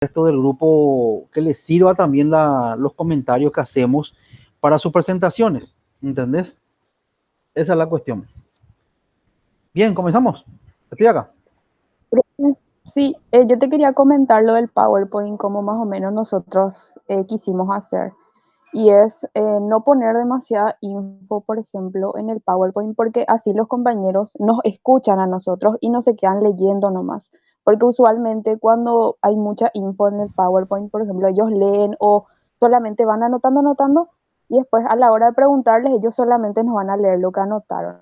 resto del grupo que les sirva también los comentarios que hacemos para sus presentaciones. ¿Entendés? Esa es la cuestión. Bien, comenzamos. Estoy acá. Sí, yo te quería comentar lo del PowerPoint, como más o menos nosotros quisimos hacer. Y es no poner demasiada info, por ejemplo, en el PowerPoint, porque así los compañeros nos escuchan a nosotros y no se quedan leyendo nomás. Porque usualmente cuando hay mucha info en el PowerPoint, por ejemplo, ellos leen o solamente van anotando, anotando, y después a la hora de preguntarles, ellos solamente nos van a leer lo que anotaron.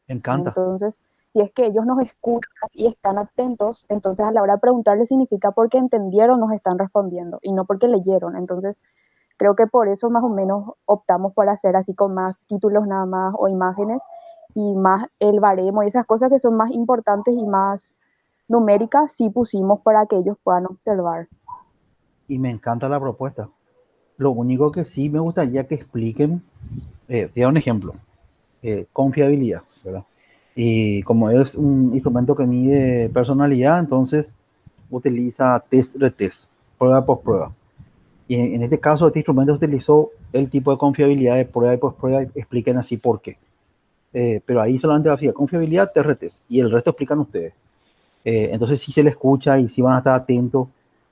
Me encanta. Entonces, si es que ellos nos escuchan y están atentos, entonces a la hora de preguntarles significa porque entendieron, nos están respondiendo y no porque leyeron. Entonces, creo que por eso más o menos optamos por hacer así con más títulos nada más o imágenes y más el baremo y esas cosas que son más importantes y más numéricas, sí pusimos para que ellos puedan observar. Y me encanta la propuesta. Lo único que sí me gustaría que expliquen, te voy a dar un ejemplo, confiabilidad, ¿verdad? Y como es un instrumento que mide personalidad, entonces utiliza test retest, prueba por prueba. Y en este caso, este instrumento utilizó el tipo de confiabilidad de prueba y post-prueba. Expliquen así por qué. Pero ahí solamente va a decir confiabilidad, test retest. Y el resto explican ustedes. Entonces sí se le escucha y sí van a estar atentos.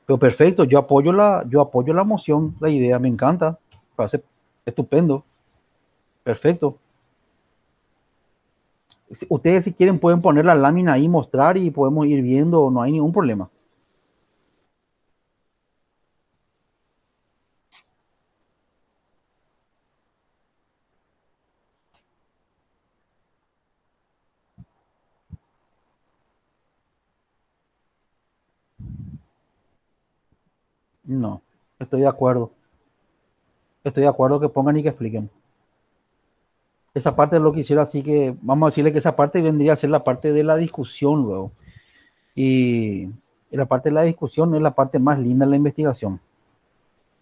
Pero perfecto, yo apoyo la moción, la idea, me encanta. Parece estupendo. Perfecto. Ustedes si quieren pueden poner la lámina ahí, mostrar y podemos ir viendo, no hay ningún problema. No, estoy de acuerdo. Estoy de acuerdo que pongan y que expliquen. Esa parte es lo que hicieron, así que vamos a decirle que esa parte vendría a ser la parte de la discusión luego. Y la parte de la discusión es la parte más linda de la investigación.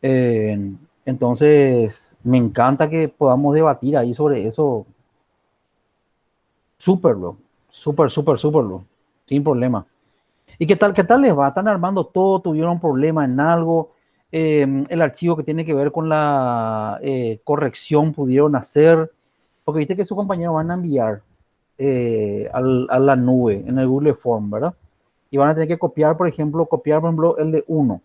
Eh, entonces, me encanta que podamos debatir ahí sobre eso. Súper, bro. Súper, súper, súper, bro. Sin problema. ¿Y qué tal les va? ¿Están armando todo? ¿Tuvieron problema en algo? El archivo que tiene que ver con la corrección pudieron hacer. Porque viste que sus compañeros van a enviar a la nube en el Google Form, ¿verdad? Y van a tener que copiar, copiar, por ejemplo, el de uno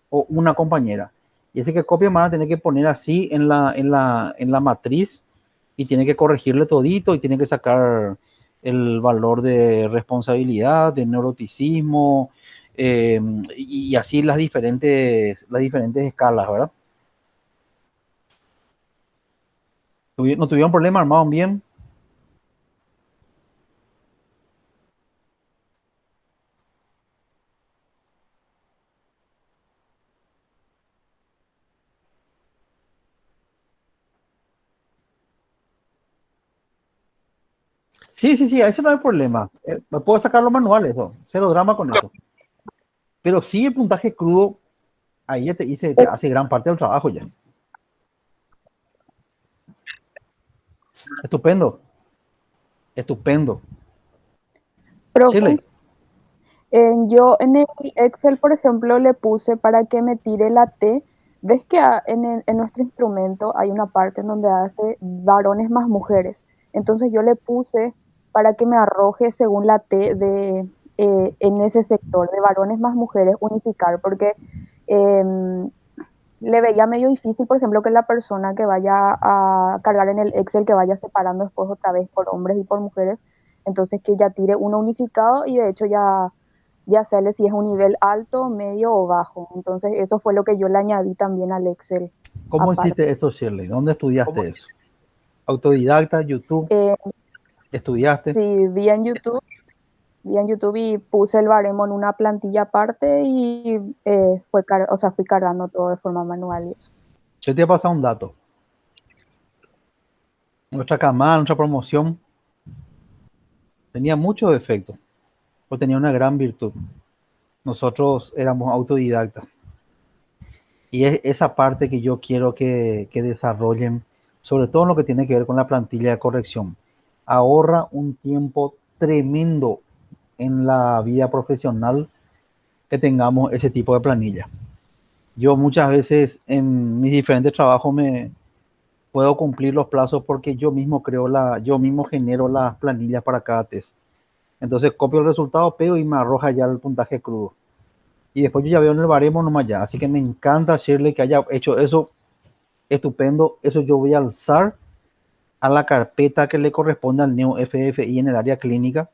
o una compañera. Y ese que copia van a tener que poner así en la matriz y tiene que corregirle todito y tiene que sacar el valor de responsabilidad, de neuroticismo eh, y así las diferentes escalas, ¿verdad? ¿No tuvieron problema? ¿Armaron bien? Sí, sí, sí, eso no hay problema. Puedo sacar los manuales, eso. Cero drama con eso. Pero sí el puntaje crudo, ahí ya te hace gran parte del trabajo ya. Estupendo, estupendo. Profe, Chile. yo en el Excel, por ejemplo, le puse para que me tire la T. ¿Ves que en nuestro instrumento hay una parte en donde hace varones más mujeres? Entonces yo le puse para que me arroje según la T en ese sector de varones más mujeres unificar, porque em, le veía medio difícil, por ejemplo, que la persona que vaya a cargar en el Excel, que vaya separando después otra vez por hombres y por mujeres, entonces que ya tire uno unificado y de hecho ya sale si es un nivel alto, medio o bajo. Entonces eso fue lo que yo le añadí también al Excel ¿Cómo aparte. hiciste eso, Shirley? ¿Dónde estudiaste eso? ¿Autodidacta, YouTube? Eh, ¿Estudiaste? sí, vi en YouTube y puse el baremo en una plantilla aparte y o sea, fui cargando todo de forma manual y eso. Yo te voy a pasar un dato. Nuestra camada, nuestra promoción, tenía muchos defectos, pero tenía una gran virtud. Nosotros éramos autodidactas. Y es esa parte que yo quiero que desarrollen, sobre todo en lo que tiene que ver con la plantilla de corrección. Ahorra un tiempo tremendo en la vida profesional que tengamos ese tipo de planilla. Yo muchas veces en mis diferentes trabajos me puedo cumplir los plazos porque yo mismo genero las planillas para cada test. Entonces copio el resultado, pego y me arroja ya el puntaje crudo. Y después yo ya veo en el baremo nomás ya. Así que me encanta Shirley que haya hecho eso, estupendo. Eso yo voy a alzar a la carpeta que le corresponde al Neo FFI en el área clínica.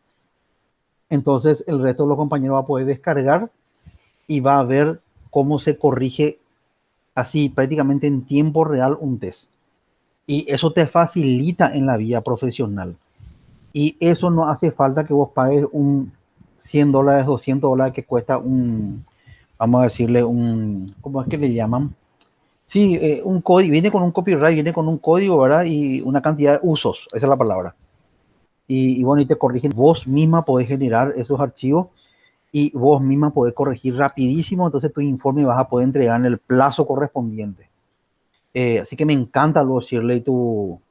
Entonces el resto de los compañeros va a poder descargar y va a ver cómo se corrige así prácticamente en tiempo real un test. Y eso te facilita en la vida profesional. Y eso no hace falta que vos pagues un $100, $200 que cuesta un, vamos a decirle, ¿cómo es que le llaman? Sí, un código, viene con un copyright, viene con un código, ¿verdad? Y una cantidad de usos, esa es la palabra. Y bueno, y te corrigen. Vos misma podés generar esos archivos y vos misma podés corregir rapidísimo, entonces tu informe vas a poder entregar en el plazo correspondiente. Así que me encanta, luego, Shirley, tu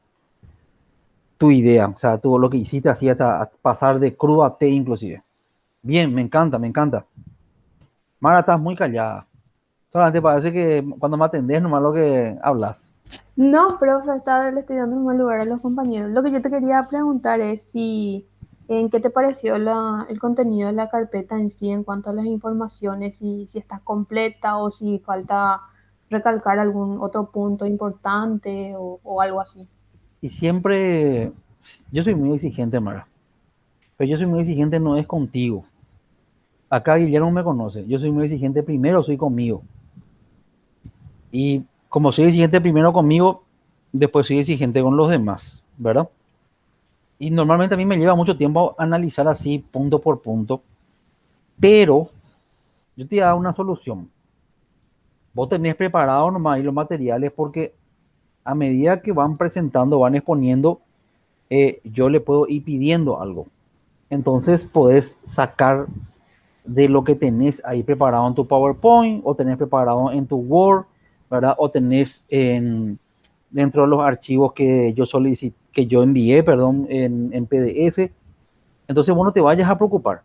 idea, o sea, todo lo que hiciste así hasta pasar de crudo a té inclusive. Bien, me encanta, me encanta. Mara, estás muy callada. Solamente parece que cuando me atendés nomás lo que hablas. No, profe, le estoy dando un buen lugar a los compañeros. Lo que yo te quería preguntar es si, ¿en qué te pareció el contenido de la carpeta en sí en cuanto a las informaciones, si está completa o si falta recalcar algún otro punto importante o algo así? Y siempre, yo soy muy exigente, Mara, pero yo soy muy exigente no es contigo. Acá Guillermo me conoce, yo soy muy exigente primero, soy conmigo. Y como soy exigente primero conmigo, después soy exigente con los demás, ¿verdad? Y normalmente a mí me lleva mucho tiempo analizar así punto por punto, pero yo te voy a dar una solución. Vos tenés preparado nomás ahí los materiales porque a medida que van presentando, van exponiendo, yo le puedo ir pidiendo algo. Entonces podés sacar de lo que tenés ahí preparado en tu PowerPoint o tenés preparado en tu Word, ¿verdad? O tenés dentro de los archivos que yo solicité, que yo envié, perdón, en PDF. Entonces vos no te vayas a preocupar,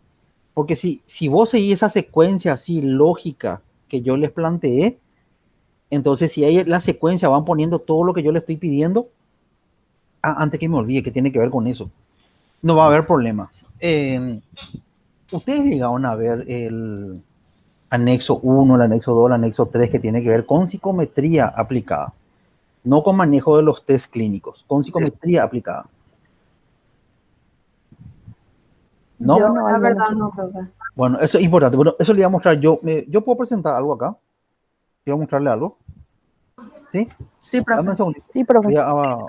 porque si vos seguís esa secuencia así lógica que yo les planteé, entonces si ahí la secuencia van poniendo todo lo que yo le estoy pidiendo, antes que me olvide que tiene que ver con eso, no va a haber problema. Ustedes llegaron a ver el anexo uno, el anexo 2, el anexo 3 que tiene que ver con psicometría aplicada, no con manejo de los test clínicos, con psicometría aplicada. Yo, ¿No? no, la verdad, no, profe. Bueno, eso es importante. Bueno, eso le voy a mostrar yo. Yo puedo presentar algo acá. Quiero mostrarle algo. ¿Sí? Sí, Dame un profe. segundito. Sí, profe.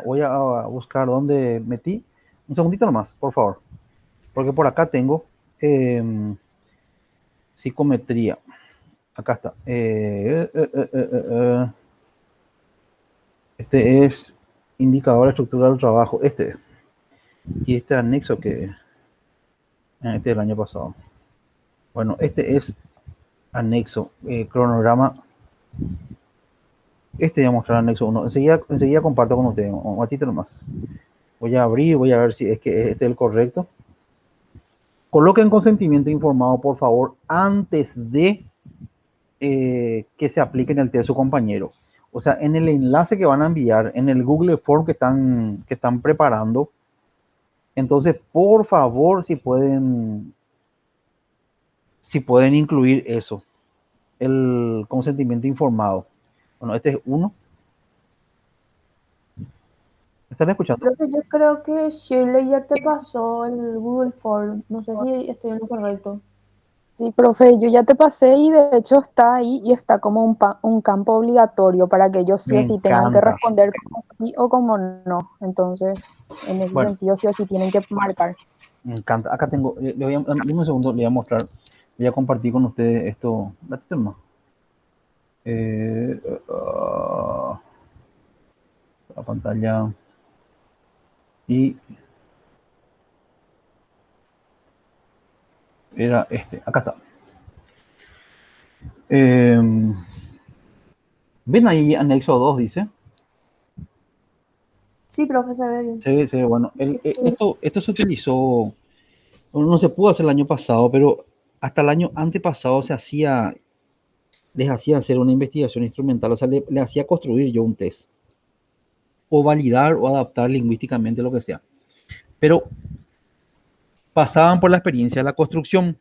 Voy a buscar dónde metí. Un segundito nomás, por favor. Porque por acá tengo psicometría. Acá está. Este es indicador estructural del trabajo. Este es. Y este anexo que este es el año pasado. Bueno, este es anexo, cronograma. Este voy a mostrar anexo 1. Enseguida comparto con ustedes. Un ratito nomás. Voy a abrir, voy a ver si es que este es el correcto. Coloquen consentimiento informado, por favor, antes de que se aplique en el test de su compañero. O sea, en el enlace que van a enviar, en el Google Form que están preparando. Entonces, por favor, si pueden incluir eso, el consentimiento informado. Bueno, este es uno. ¿Están escuchando? Profe, yo creo que Shirley ya te pasó el Google Form. No sé si estoy en lo correcto. Sí, profe, yo ya te pasé y de hecho está ahí y está como un campo obligatorio para que ellos sí Me o sí tengan que encanta. responder como sí o como no. Entonces, en ese Bueno, sentido sí o sí tienen que marcar. me encanta. Acá tengo, dime un segundo, le voy a mostrar, voy a compartir con ustedes esto. Ratito más. La pantalla y era este. Acá está. ¿Ven ahí anexo 2 dice? Sí, profe, se ve bien. Sí, sí, bueno. Esto se utilizó, no se pudo hacer el año pasado, pero hasta el año antepasado se hacía les hacía hacer una investigación instrumental, o sea, le hacía construir yo un test, o validar o adaptar lingüísticamente lo que sea. Pero pasaban por la experiencia de la construcción.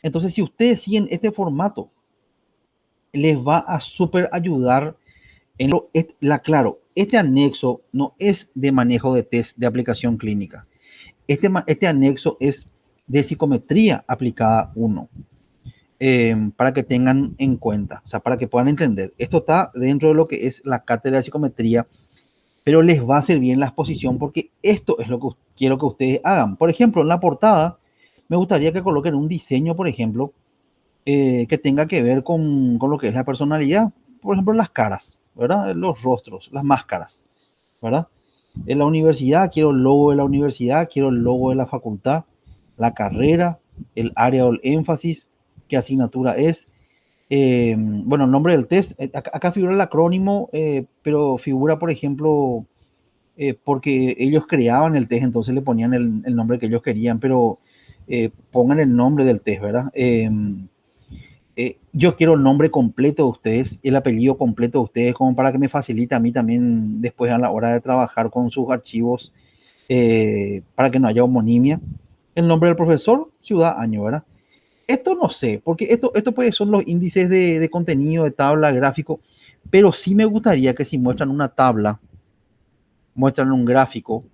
Entonces, si ustedes siguen este formato, les va a súper ayudar claro, este anexo no es de manejo de test de aplicación clínica. Este anexo es de psicometría aplicada 1, para que tengan en cuenta, o sea, para que puedan entender. Esto está dentro de lo que es la cátedra de psicometría, pero les va a servir en la exposición porque esto es lo que quiero que ustedes hagan. Por ejemplo, en la portada, me gustaría que coloquen un diseño, por ejemplo, que tenga que ver con lo que es la personalidad. Por ejemplo, las caras, ¿verdad? Los rostros, las máscaras, ¿verdad? En la universidad, quiero el logo de la universidad, quiero el logo de la facultad, la carrera, el área o el énfasis, qué asignatura es. Bueno, el nombre del test, acá figura el acrónimo, pero figura, por ejemplo, porque ellos creaban el test, entonces le ponían el nombre que ellos querían, pero pongan el nombre del test, ¿verdad? Yo quiero el nombre completo de ustedes, el apellido completo de ustedes, como para que me facilite a mí también después a la hora de trabajar con sus archivos, para que no haya homonimia. El nombre del profesor, ciudad, año, ¿verdad? Esto no sé, porque esto pues son los índices de contenido, de tabla, gráfico, pero sí me gustaría que si muestran una tabla, muestran un gráfico,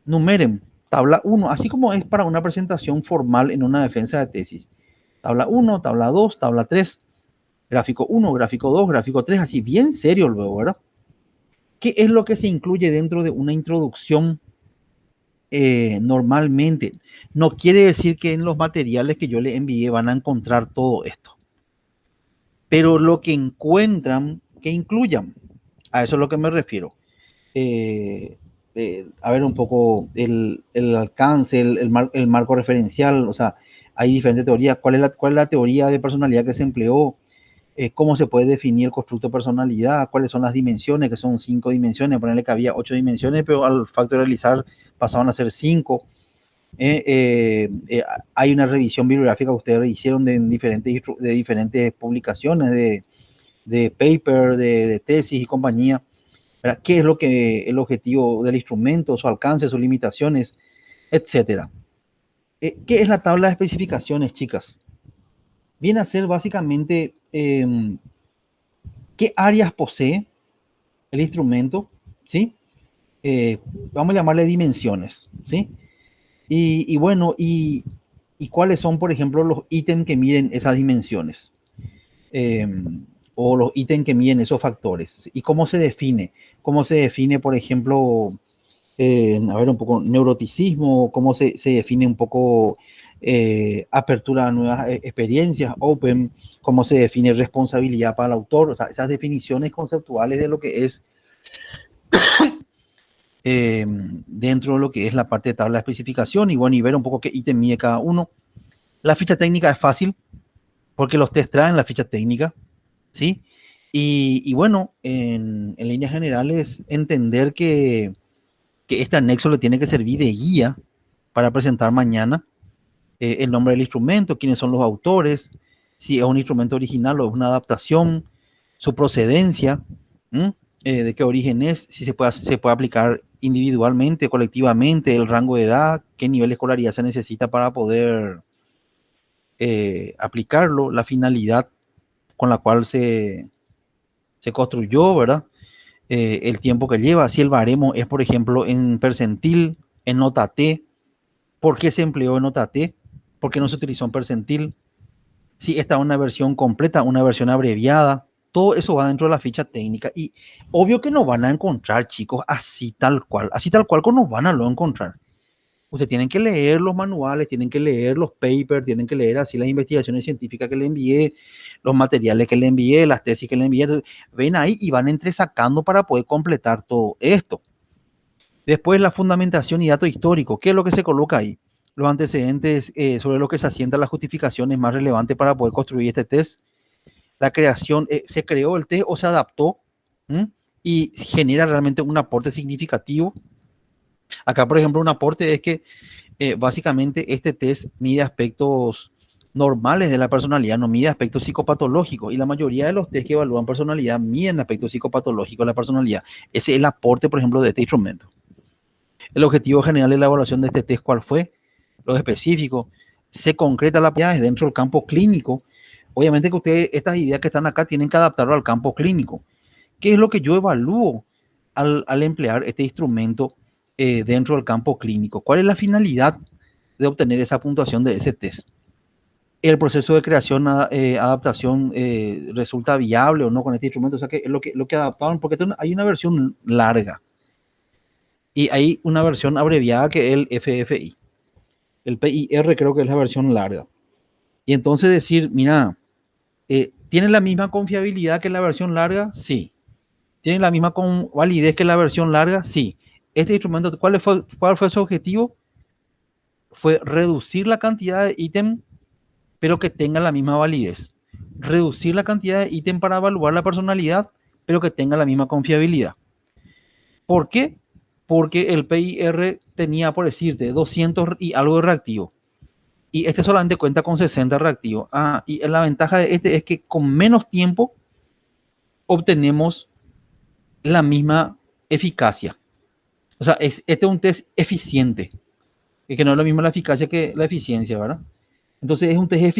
numeren tabla 1, así como es para una presentación formal en una defensa de tesis. Tabla 1, tabla 2, tabla 3, gráfico 1, gráfico 2, gráfico 3, así bien serio luego, ¿verdad? ¿Qué es lo que se incluye dentro de una introducción normalmente? No quiere decir que en los materiales que yo le envié van a encontrar todo esto, pero lo que encuentran, que incluyan. A eso es lo que me refiero. A ver un poco el alcance, el marco referencial, o sea, hay diferentes teorías. ¿Cuál es la teoría de personalidad que se empleó? ¿Cómo se puede definir el constructo de personalidad? ¿Cuáles son las dimensiones? Que son 5 dimensiones. Ponerle que había 8 dimensiones, pero al factorializar pasaban a ser 5. Hay una revisión bibliográfica que ustedes hicieron de diferentes publicaciones, de paper, de tesis y compañía. ¿Verdad? ¿Qué es lo que el objetivo del instrumento, su alcance, sus limitaciones, etcétera? ¿Qué es la tabla de especificaciones, chicas? Viene a ser básicamente qué áreas posee el instrumento, ¿sí? Vamos a llamarle dimensiones, ¿sí? Y bueno, y cuáles son, por ejemplo, los ítems que miden esas dimensiones, eh, o los ítems que miden esos factores, y cómo se define. Cómo se define, por ejemplo, a ver, un poco neuroticismo, cómo se define un poco apertura a nuevas experiencias, open, cómo se define responsabilidad para el autor, o sea, esas definiciones conceptuales de lo que es dentro de lo que es la parte de tabla de especificación, y bueno, y ver un poco qué ítem mide cada uno. La ficha técnica es fácil, porque los test traen la ficha técnica, ¿sí? Y bueno, en líneas generales, entender que este anexo le tiene que servir de guía para presentar mañana, el nombre del instrumento, quiénes son los autores, si es un instrumento original o es una adaptación, su procedencia, de qué origen es, si se puede aplicar individualmente, colectivamente, el rango de edad, qué nivel de escolaridad se necesita para poder aplicarlo, la finalidad con la cual se construyó, ¿verdad? El tiempo que lleva, si el baremo es, por ejemplo, en percentil, en nota T, ¿por qué se empleó en nota T? ¿Por qué no se utilizó en percentil? Si está una versión completa, una versión abreviada, todo eso va dentro de la ficha técnica. Y obvio que no van a encontrar, chicos, así tal cual como van a lo encontrar. Ustedes tienen que leer los manuales, tienen que leer los papers, tienen que leer así las investigaciones científicas que le envié, los materiales que le envié, las tesis que le envié. Entonces, ven ahí y van entresacando para poder completar todo esto. Después la fundamentación y dato histórico. ¿Qué es lo que se coloca ahí? Los antecedentes sobre lo que se asienta la justificación es más relevante para poder construir este test. La creación, se creó el test o se adaptó, ¿m? Y genera realmente un aporte significativo. Acá, por ejemplo, un aporte es que básicamente este test mide aspectos normales de la personalidad, no mide aspectos psicopatológicos. Y la mayoría de los test que evalúan personalidad miden aspectos psicopatológicos de la personalidad. Ese es el aporte, por ejemplo, de este instrumento. El objetivo general de la evaluación de este test, ¿cuál fue? Lo específico. Se concreta la dentro del campo clínico. Obviamente que ustedes, estas ideas que están acá, tienen que adaptarlo al campo clínico. ¿Qué es lo que yo evalúo al emplear este instrumento dentro del campo clínico? ¿Cuál es la finalidad de obtener esa puntuación de ese test? ¿El proceso de creación, adaptación resulta viable o no con este instrumento? O sea, que lo que adaptaron, porque hay una versión larga y hay una versión abreviada que es el FFI. El PIR creo que es la versión larga. Y entonces decir, mira, ¿tiene la misma confiabilidad que la versión larga? Sí. ¿Tiene la misma validez que la versión larga? Sí. Este instrumento, ¿cuál fue su objetivo? Fue reducir la cantidad de ítem, pero que tenga la misma validez. Reducir la cantidad de ítem para evaluar la personalidad, pero que tenga la misma confiabilidad. ¿Por qué? Porque el PIR tenía, por decirte, 200 y algo de reactivo. Y este solamente cuenta con 60 reactivos. Y la ventaja de este es que con menos tiempo obtenemos la misma eficacia. O sea, este es un test eficiente, que no es lo mismo la eficacia que la eficiencia, ¿verdad? Entonces es un test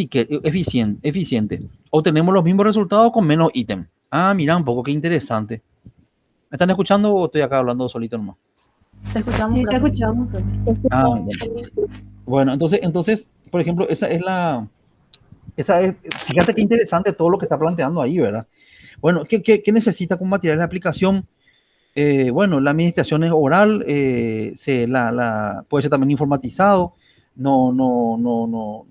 eficiente. Obtenemos los mismos resultados con menos ítem. Mira un poco, qué interesante. ¿Me están escuchando o estoy acá hablando solito nomás? Te escuchamos, Sí, te profe. escuchamos. Bueno, entonces, por ejemplo, fíjate qué interesante todo lo que está planteando ahí, ¿verdad? Bueno, ¿qué necesita con material de aplicación? Bueno, la administración es oral, puede ser también informatizado, no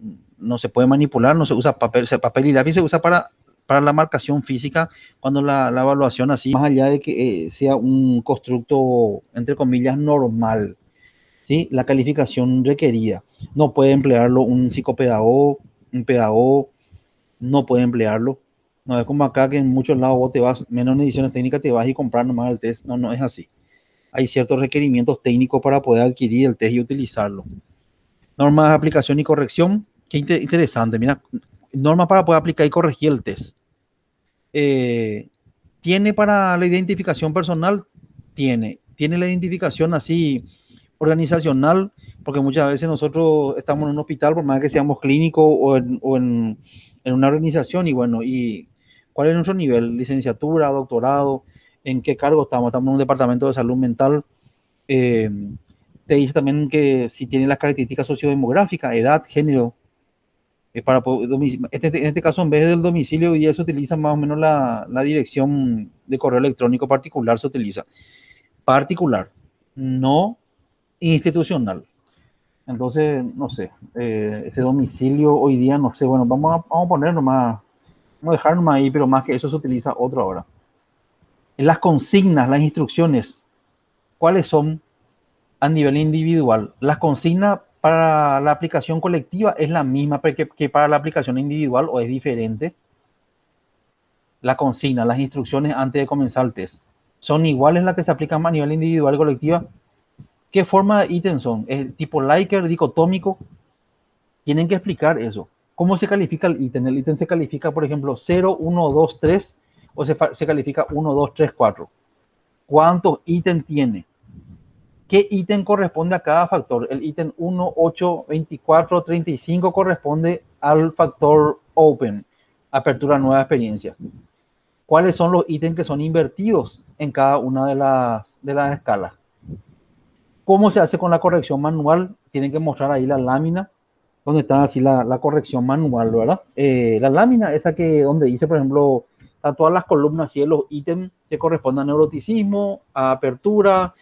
se puede manipular, no se usa papel y lápiz se usa para la marcación física cuando la evaluación así, más allá de que sea un constructo, entre comillas, normal, ¿sí? La calificación requerida. No puede emplearlo un psicopedagogo, un pedagogo, no puede emplearlo. No es como acá que en muchos lados vos te vas, menos en ediciones técnicas, te vas y comprar nomás el test. No es así. Hay ciertos requerimientos técnicos para poder adquirir el test y utilizarlo. Normas de aplicación y corrección. Qué interesante. Mira, normas para poder aplicar y corregir el test. ¿Tiene para la identificación personal? Tiene la identificación así organizacional, porque muchas veces nosotros estamos en un hospital, por más que seamos clínicos o en una organización, y bueno, ¿y cuál es nuestro nivel? Licenciatura, doctorado, ¿en qué cargo estamos? Estamos en un departamento de salud mental. Te dice también que si tiene las características sociodemográficas, edad, género, en este caso, en vez del domicilio, y se utiliza más o menos la dirección de correo electrónico particular, se utiliza particular, no institucional. Entonces, no sé, ese domicilio hoy día, no sé, bueno, vamos a poner nomás, vamos a dejar nomás ahí, pero más que eso se utiliza otro ahora. En las consignas, las instrucciones, ¿cuáles son a nivel individual? Las consignas para la aplicación colectiva es la misma que para la aplicación individual, o es diferente. La consigna, las instrucciones antes de comenzar el test, ¿son iguales las que se aplican a nivel individual y colectiva? ¿Qué forma de ítem son? ¿Es tipo Likert, dicotómico? Tienen que explicar eso. ¿Cómo se califica el ítem? El ítem se califica, por ejemplo, 0, 1, 2, 3, o se califica 1, 2, 3, 4. ¿Cuántos ítems tiene? ¿Qué ítem corresponde a cada factor? El ítem 1, 8, 24, 35 corresponde al factor open, apertura nueva experiencia. ¿Cuáles son los ítems que son invertidos en cada una de las escalas? ¿Cómo se hace con la corrección manual? Tienen que mostrar ahí la lámina donde está así la corrección manual, ¿verdad? La lámina esa donde dice, por ejemplo, a todas las columnas así de los ítems que corresponden a neuroticismo, a apertura,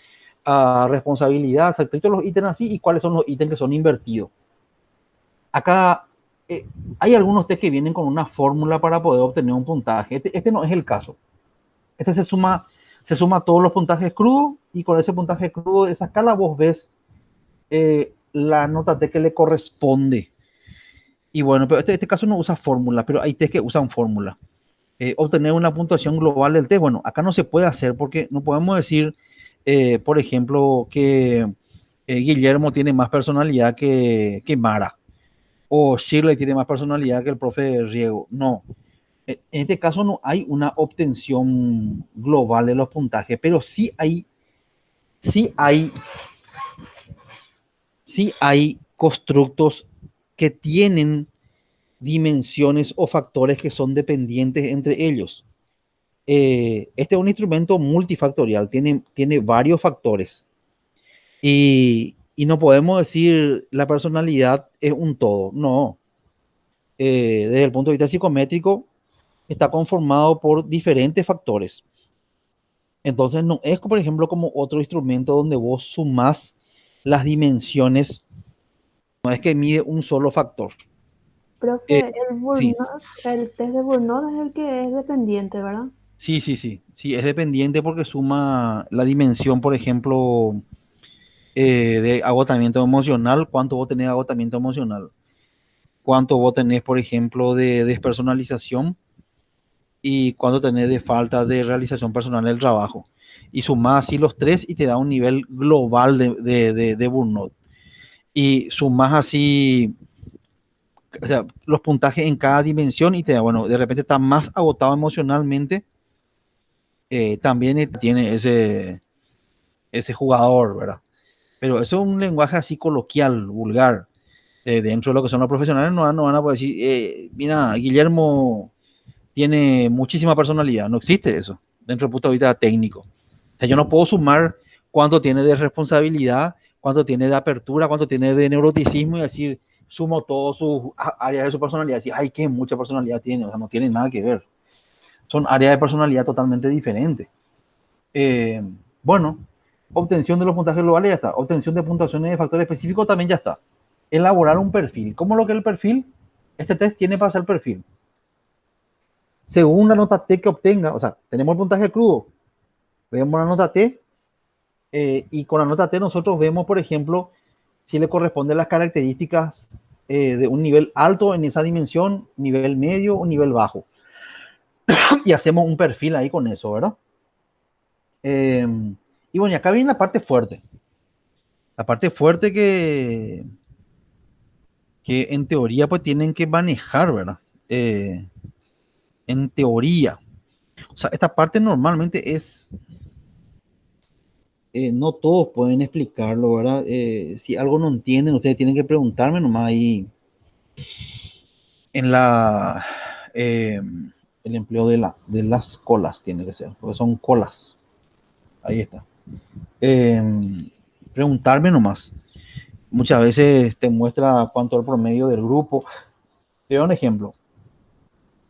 a responsabilidad, exacto, todos los ítems así, y cuáles son los ítems que son invertidos. Acá hay algunos test que vienen con una fórmula para poder obtener un puntaje. Este no es el caso. Este se suma todos los puntajes crudos, y con ese puntaje crudo de esa escala vos ves la nota T que le corresponde. Y bueno, pero este caso no usa fórmula, pero hay test que usan fórmula. Obtener una puntuación global del test, bueno, acá no se puede hacer porque no podemos decir, por ejemplo, que Guillermo tiene más personalidad que Mara. o Shirley tiene más personalidad que el profe Riego. No, en este caso no hay una obtención global de los puntajes, pero sí hay, sí hay constructos que tienen dimensiones o factores que son dependientes entre ellos. Este es un instrumento multifactorial, tiene varios factores y no podemos decir la personalidad es un todo, no. Desde el punto de vista psicométrico, está conformado por diferentes factores. Entonces, no es, por ejemplo, como otro instrumento donde vos sumás las dimensiones, no es que mide un solo factor. Eh, Profe, el sí, Burnout, el test de Burnout es el que es dependiente, ¿verdad? sí, es dependiente porque suma la dimensión, por ejemplo, de agotamiento emocional, cuánto vos tenés de agotamiento emocional, cuánto vos tenés, por ejemplo, de despersonalización y cuánto tenés de falta de realización personal en el trabajo. Y sumás así los tres y te da un nivel global de burnout. Y sumás así, o sea, los puntajes en cada dimensión y te da, bueno, de repente está más agotado emocionalmente, también tiene ese jugador, ¿verdad? Pero eso es un lenguaje así coloquial, vulgar. Dentro de lo que son los profesionales no van a poder decir, mira, Guillermo tiene muchísima personalidad. No existe eso dentro del punto de vista técnico. O sea, yo no puedo sumar cuánto tiene de responsabilidad, cuánto tiene de apertura, cuánto tiene de neuroticismo y decir, sumo todas sus áreas de su personalidad. Y decir, ay, qué mucha personalidad tiene. O sea, no tiene nada que ver. Son áreas de personalidad totalmente diferentes. Eh, bueno, obtención de los puntajes globales ya está. Obtención de puntuaciones de factores específicos también ya está. Elaborar un perfil. ¿Cómo lo que es el perfil? Este test tiene para hacer perfil. Según la nota T que obtenga, o sea, tenemos el puntaje crudo, vemos la nota T y con la nota T nosotros vemos, por ejemplo, si le corresponden las características de un nivel alto en esa dimensión, nivel medio o nivel bajo. Y hacemos un perfil ahí con eso, ¿verdad? Eh, y bueno, y acá viene la parte fuerte. La parte fuerte que en teoría pues tienen que manejar, ¿verdad? En teoría. O sea, esta parte normalmente es, no todos pueden explicarlo, ¿verdad? Si algo no entienden, ustedes tienen que preguntarme nomás ahí en eh, el empleo de las colas tiene que ser, porque son colas. Ahí está. Eh, Preguntarme nomás. Muchas veces te muestra cuánto es el promedio del grupo. Te doy un ejemplo.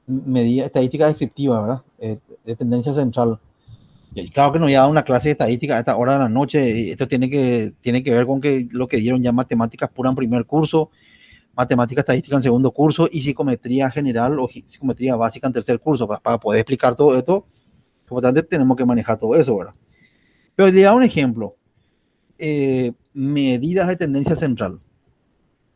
Medida estadística descriptiva, ¿verdad? De tendencia central. Y claro que no ya una clase de estadística a esta hora de la noche. Y esto tiene que ver con que lo que dieron ya matemáticas pura en primer curso, matemática estadística en segundo curso y psicometría general o psicometría básica en tercer curso. Para poder explicar todo esto, por lo tanto, tenemos que manejar todo eso, ¿verdad? Pero le da un ejemplo. Medidas de tendencia central.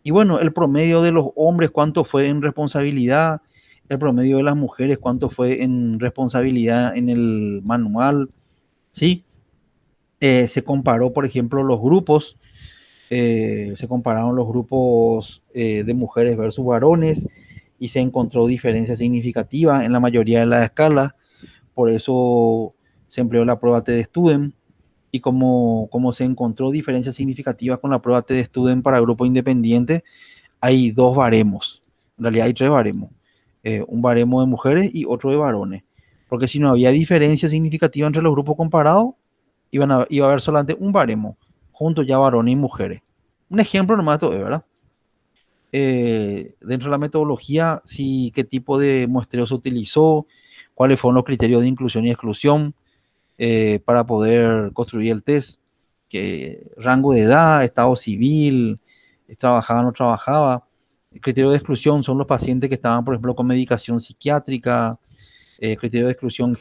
Y bueno, el promedio de los hombres, cuánto fue en responsabilidad, el promedio de las mujeres, cuánto fue en responsabilidad en el manual, ¿sí? Se comparó, por ejemplo, los grupos, se compararon los grupos de mujeres versus varones y se encontró diferencias significativas en la mayoría de las escalas, por eso se empleó la prueba TD-Student y como se encontró diferencias significativas con la prueba TD-Student para grupo independiente, hay dos baremos, en realidad hay tres baremos, un baremo de mujeres y otro de varones, porque si no había diferencia significativa entre los grupos comparados, iba a haber solamente un baremo, juntos ya varones y mujeres. Un ejemplo nomás de todo, ¿verdad? Dentro de la metodología, sí, qué tipo de muestreo se utilizó, cuáles fueron los criterios de inclusión y exclusión para poder construir el test, que rango de edad, estado civil, trabajaba o no trabajaba. El criterio de exclusión son los pacientes que estaban, por ejemplo, con medicación psiquiátrica, criterio de exclusión,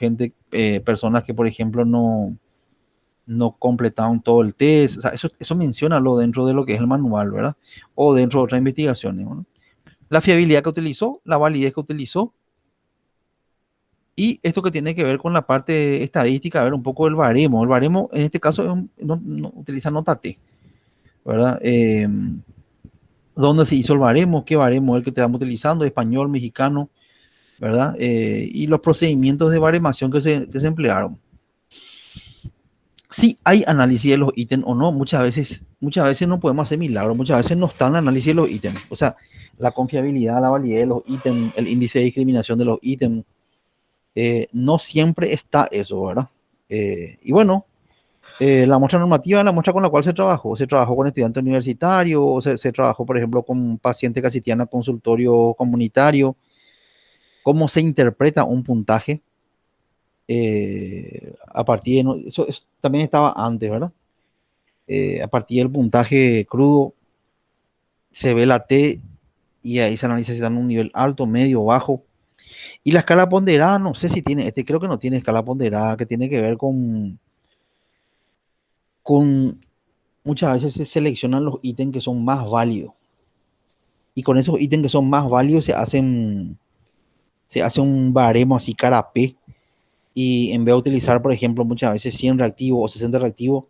personas que, por ejemplo, no completaron todo el test. O sea, eso menciónalo dentro de lo que es el manual, ¿verdad? O dentro de otras investigaciones, ¿no? La fiabilidad que utilizó, la validez que utilizó, y esto que tiene que ver con la parte estadística, a ver un poco el baremo. El baremo en este caso no utiliza nota T, ¿verdad? dónde se hizo el baremo, qué baremo es el que estamos utilizando, español, mexicano, ¿verdad? Y los procedimientos de baremación que se emplearon. Si hay análisis de los ítems o no, muchas veces no podemos hacer milagros, muchas veces no está en el análisis de los ítems. O sea, la confiabilidad, la validez de los ítems, el índice de discriminación de los ítems, no siempre está eso, ¿verdad? Y bueno, la muestra normativa es la muestra con la cual se trabajó. Se trabajó con estudiantes universitarios, o se trabajó, por ejemplo, con pacientes que asistían a consultorio comunitario. ¿Cómo se interpreta un puntaje? A partir de, eso también estaba antes, ¿verdad? A partir del puntaje crudo se ve la T y ahí se analiza si está en un nivel alto, medio, bajo. Y la escala ponderada, no sé si tiene, creo que no tiene escala ponderada, que tiene que ver con muchas veces se seleccionan los ítems que son más válidos. Y con esos ítems que son más válidos se hace un baremo así cara P. Y en vez de utilizar, por ejemplo, muchas veces 100 reactivos o 60 reactivos,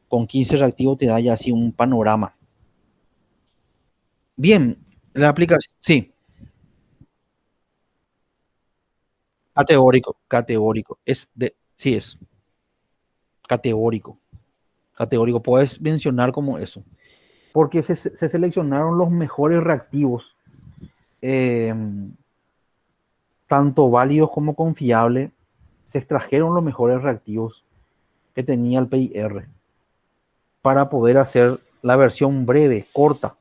con 15 reactivos te da ya así un panorama. Bien, la aplicación, sí, categórico, categórico. Sí es, categórico, categórico. Puedes mencionar como eso. Porque se seleccionaron los mejores reactivos, eh, tanto válidos como confiables. Se extrajeron los mejores reactivos que tenía el PIR para poder hacer la versión breve, corta,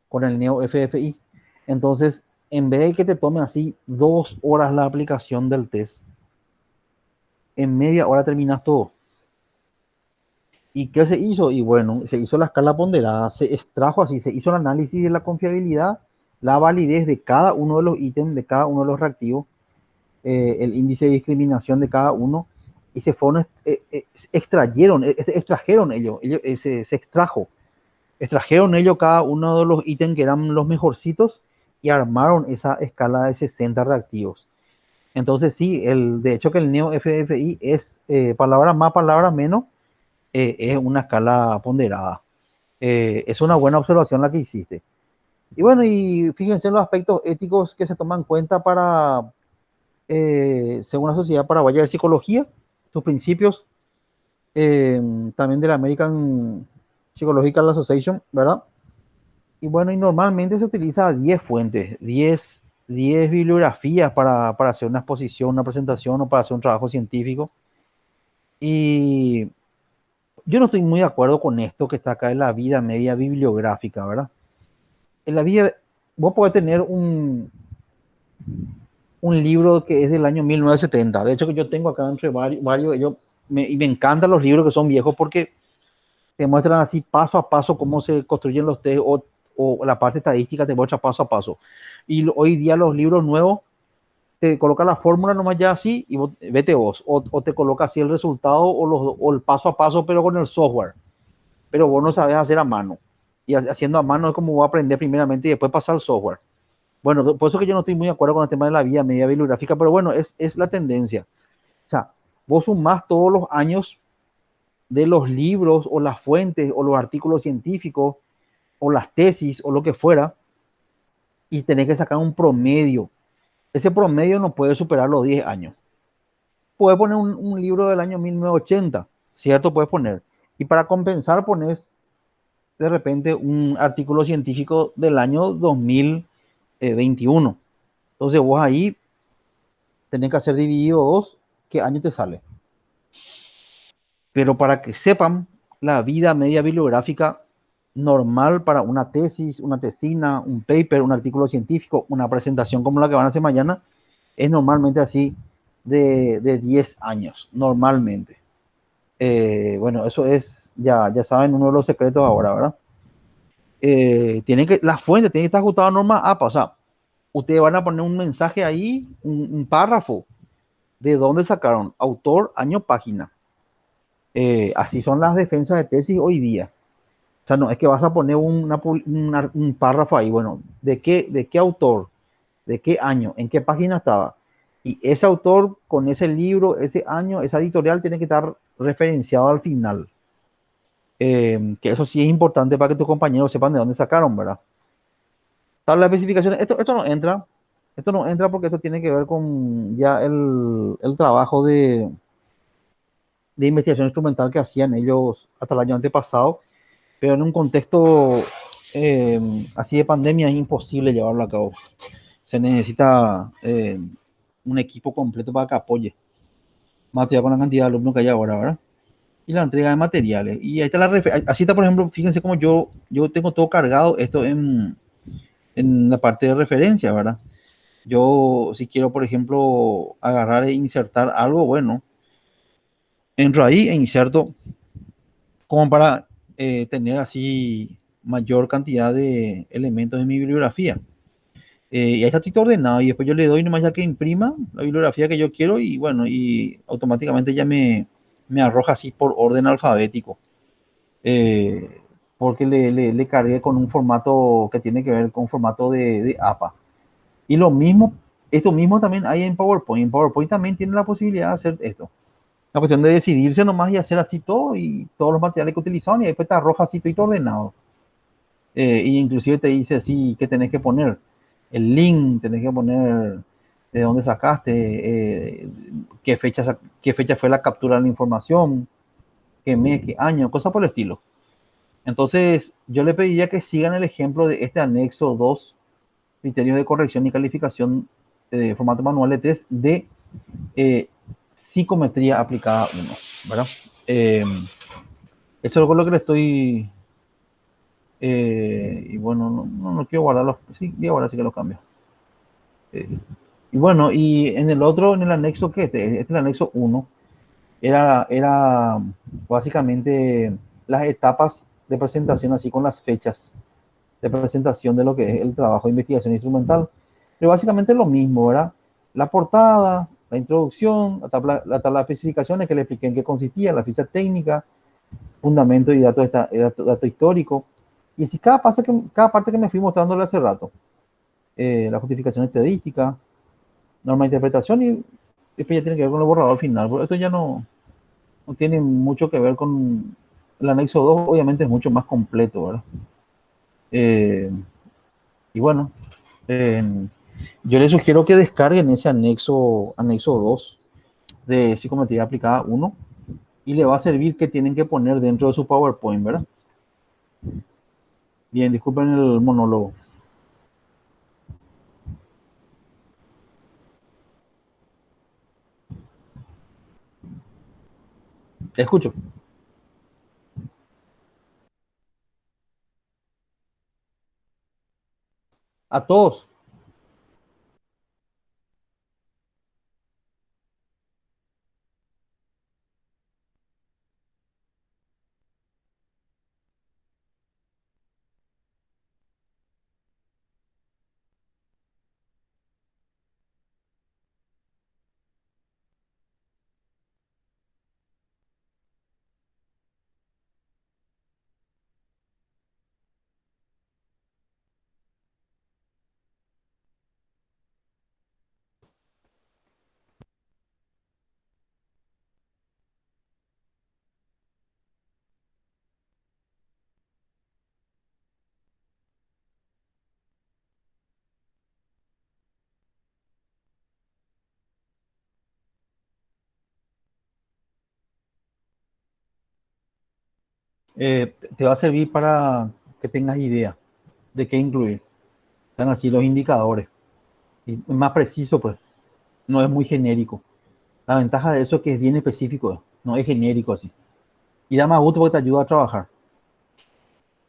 con el Neo FFI. Entonces, en vez de que te tome así 2 horas la aplicación del test, en media hora terminas todo. ¿Y qué se hizo? Y bueno, se hizo la escala ponderada, se extrajo así, se hizo el análisis de la confiabilidad, la validez de cada uno de los ítems, de cada uno de los reactivos, el índice de discriminación de cada uno, y se fueron, extrajeron ellos se extrajeron ellos cada uno de los ítems que eran los mejorcitos y armaron esa escala de 60 reactivos. Entonces sí, de hecho que el Neo FFI es palabra más, palabra menos, es una escala ponderada. Es una buena observación la que hiciste. Y bueno, y fíjense en los aspectos éticos que se toman en cuenta para, según la Sociedad Paraguaya de Psicología, sus principios, también de la American Psychological Association, ¿verdad? Y bueno, y normalmente se utiliza 10 fuentes, 10 bibliografías para hacer una exposición, una presentación o para hacer un trabajo científico. Y yo no estoy muy de acuerdo con esto que está acá en la vida media bibliográfica, ¿verdad? En la vida, vos podés tener un libro que es del año 1970. De hecho, que yo tengo acá entre varios y me encantan los libros que son viejos porque te muestran así paso a paso cómo se construyen los test o la parte estadística te muestra paso a paso. Y hoy día los libros nuevos te coloca la fórmula nomás ya así y vete vos. O te coloca así el resultado o el paso a paso, pero con el software. Pero vos no sabes hacer a mano. Y haciendo a mano es como voy a aprender primeramente y después pasar al software. Bueno, por eso que yo no estoy muy de acuerdo con el tema de la vida media bibliográfica, pero bueno, es la tendencia. O sea, vos sumás todos los años de los libros o las fuentes o los artículos científicos o las tesis o lo que fuera y tenés que sacar un promedio. Ese promedio no puede superar los 10 años. Puedes poner un libro del año 1980, ¿cierto? Puedes poner. Y para compensar pones de repente un artículo científico del año 2021. Entonces vos ahí tenés que hacer dividido 2, ¿qué año te sale? Pero para que sepan, la vida media bibliográfica normal para una tesis, una tesina, un paper, un artículo científico, una presentación como la que van a hacer mañana, es normalmente así de 10 años, normalmente. Bueno, eso es, ya saben, uno de los secretos ahora, ¿verdad? La fuente tiene que estar ajustada a norma APA, o sea, ustedes van a poner un mensaje ahí, un párrafo, de dónde sacaron, autor, año, página. Así son las defensas de tesis hoy día. O sea, no es que vas a poner un párrafo ahí, bueno, ¿de qué autor? ¿De qué año? ¿En qué página estaba? Y ese autor con ese libro, ese año, esa editorial tiene que estar referenciado al final. Que eso sí es importante para que tus compañeros sepan de dónde sacaron, ¿verdad? Tabla de especificaciones, esto no entra porque esto tiene que ver con ya el trabajo de investigación instrumental que hacían ellos hasta el año antepasado, pero en un contexto así de pandemia es imposible llevarlo a cabo. Se necesita un equipo completo para que apoye, más allá con la cantidad de alumnos que hay ahora, ¿verdad? Y la entrega de materiales. Y ahí está así está, por ejemplo, fíjense cómo yo tengo todo cargado esto en la parte de referencia, ¿verdad? Yo, si quiero, por ejemplo, agarrar e insertar algo, bueno, entro ahí e inserto como para tener así mayor cantidad de elementos en mi bibliografía. Y ahí está todo ordenado y después yo le doy nomás ya que imprima la bibliografía que yo quiero y bueno, y automáticamente ya me arroja así por orden alfabético. eh, Porque le cargué con un formato que tiene que ver con un formato de APA. Y lo mismo, esto mismo también hay en PowerPoint. En PowerPoint también tiene la posibilidad de hacer esto. La cuestión de decidirse nomás y hacer así todo y todos los materiales que utilizaban y después te arroja así todo ordenado. Y inclusive te dice así que tenés que poner el link, tenés que poner de dónde sacaste, qué fecha fue la captura de la información, qué mes, qué año, cosas por el estilo. Entonces, yo le pediría que sigan el ejemplo de este anexo 2, criterios de corrección y calificación de formato manual de test de eh, psicometría aplicada 1, ¿verdad? Eso es lo que le estoy... y bueno, no quiero guardarlos, sí, voy a guardar, sí que los cambio. Eh, y bueno, y en el otro, en el anexo, ¿qué? Este es el anexo 1, era básicamente las etapas de presentación, así con las fechas de presentación de lo que es el trabajo de investigación instrumental. Pero básicamente lo mismo, ¿verdad? La portada, la introducción, la tabla de especificaciones que le expliqué en qué consistía, la ficha técnica, fundamento y dato histórico. Y así cada parte que me fui mostrándole hace rato. La justificación estadística, norma de interpretación y después ya tiene que ver con el borrador final. Pero esto ya no tiene mucho que ver con el anexo 2, obviamente es mucho más completo, ¿verdad? Eh, y bueno, eh, yo les sugiero que descarguen ese anexo 2 de psicometría aplicada 1 y le va a servir que tienen que poner dentro de su PowerPoint, ¿verdad? Bien, disculpen el monólogo. Te escucho. A todos. Te va a servir para que tengas idea de qué incluir. Están así los indicadores. Y es más preciso, pues. No es muy genérico. La ventaja de eso es que es bien específico. No es genérico así. Y da más gusto porque te ayuda a trabajar.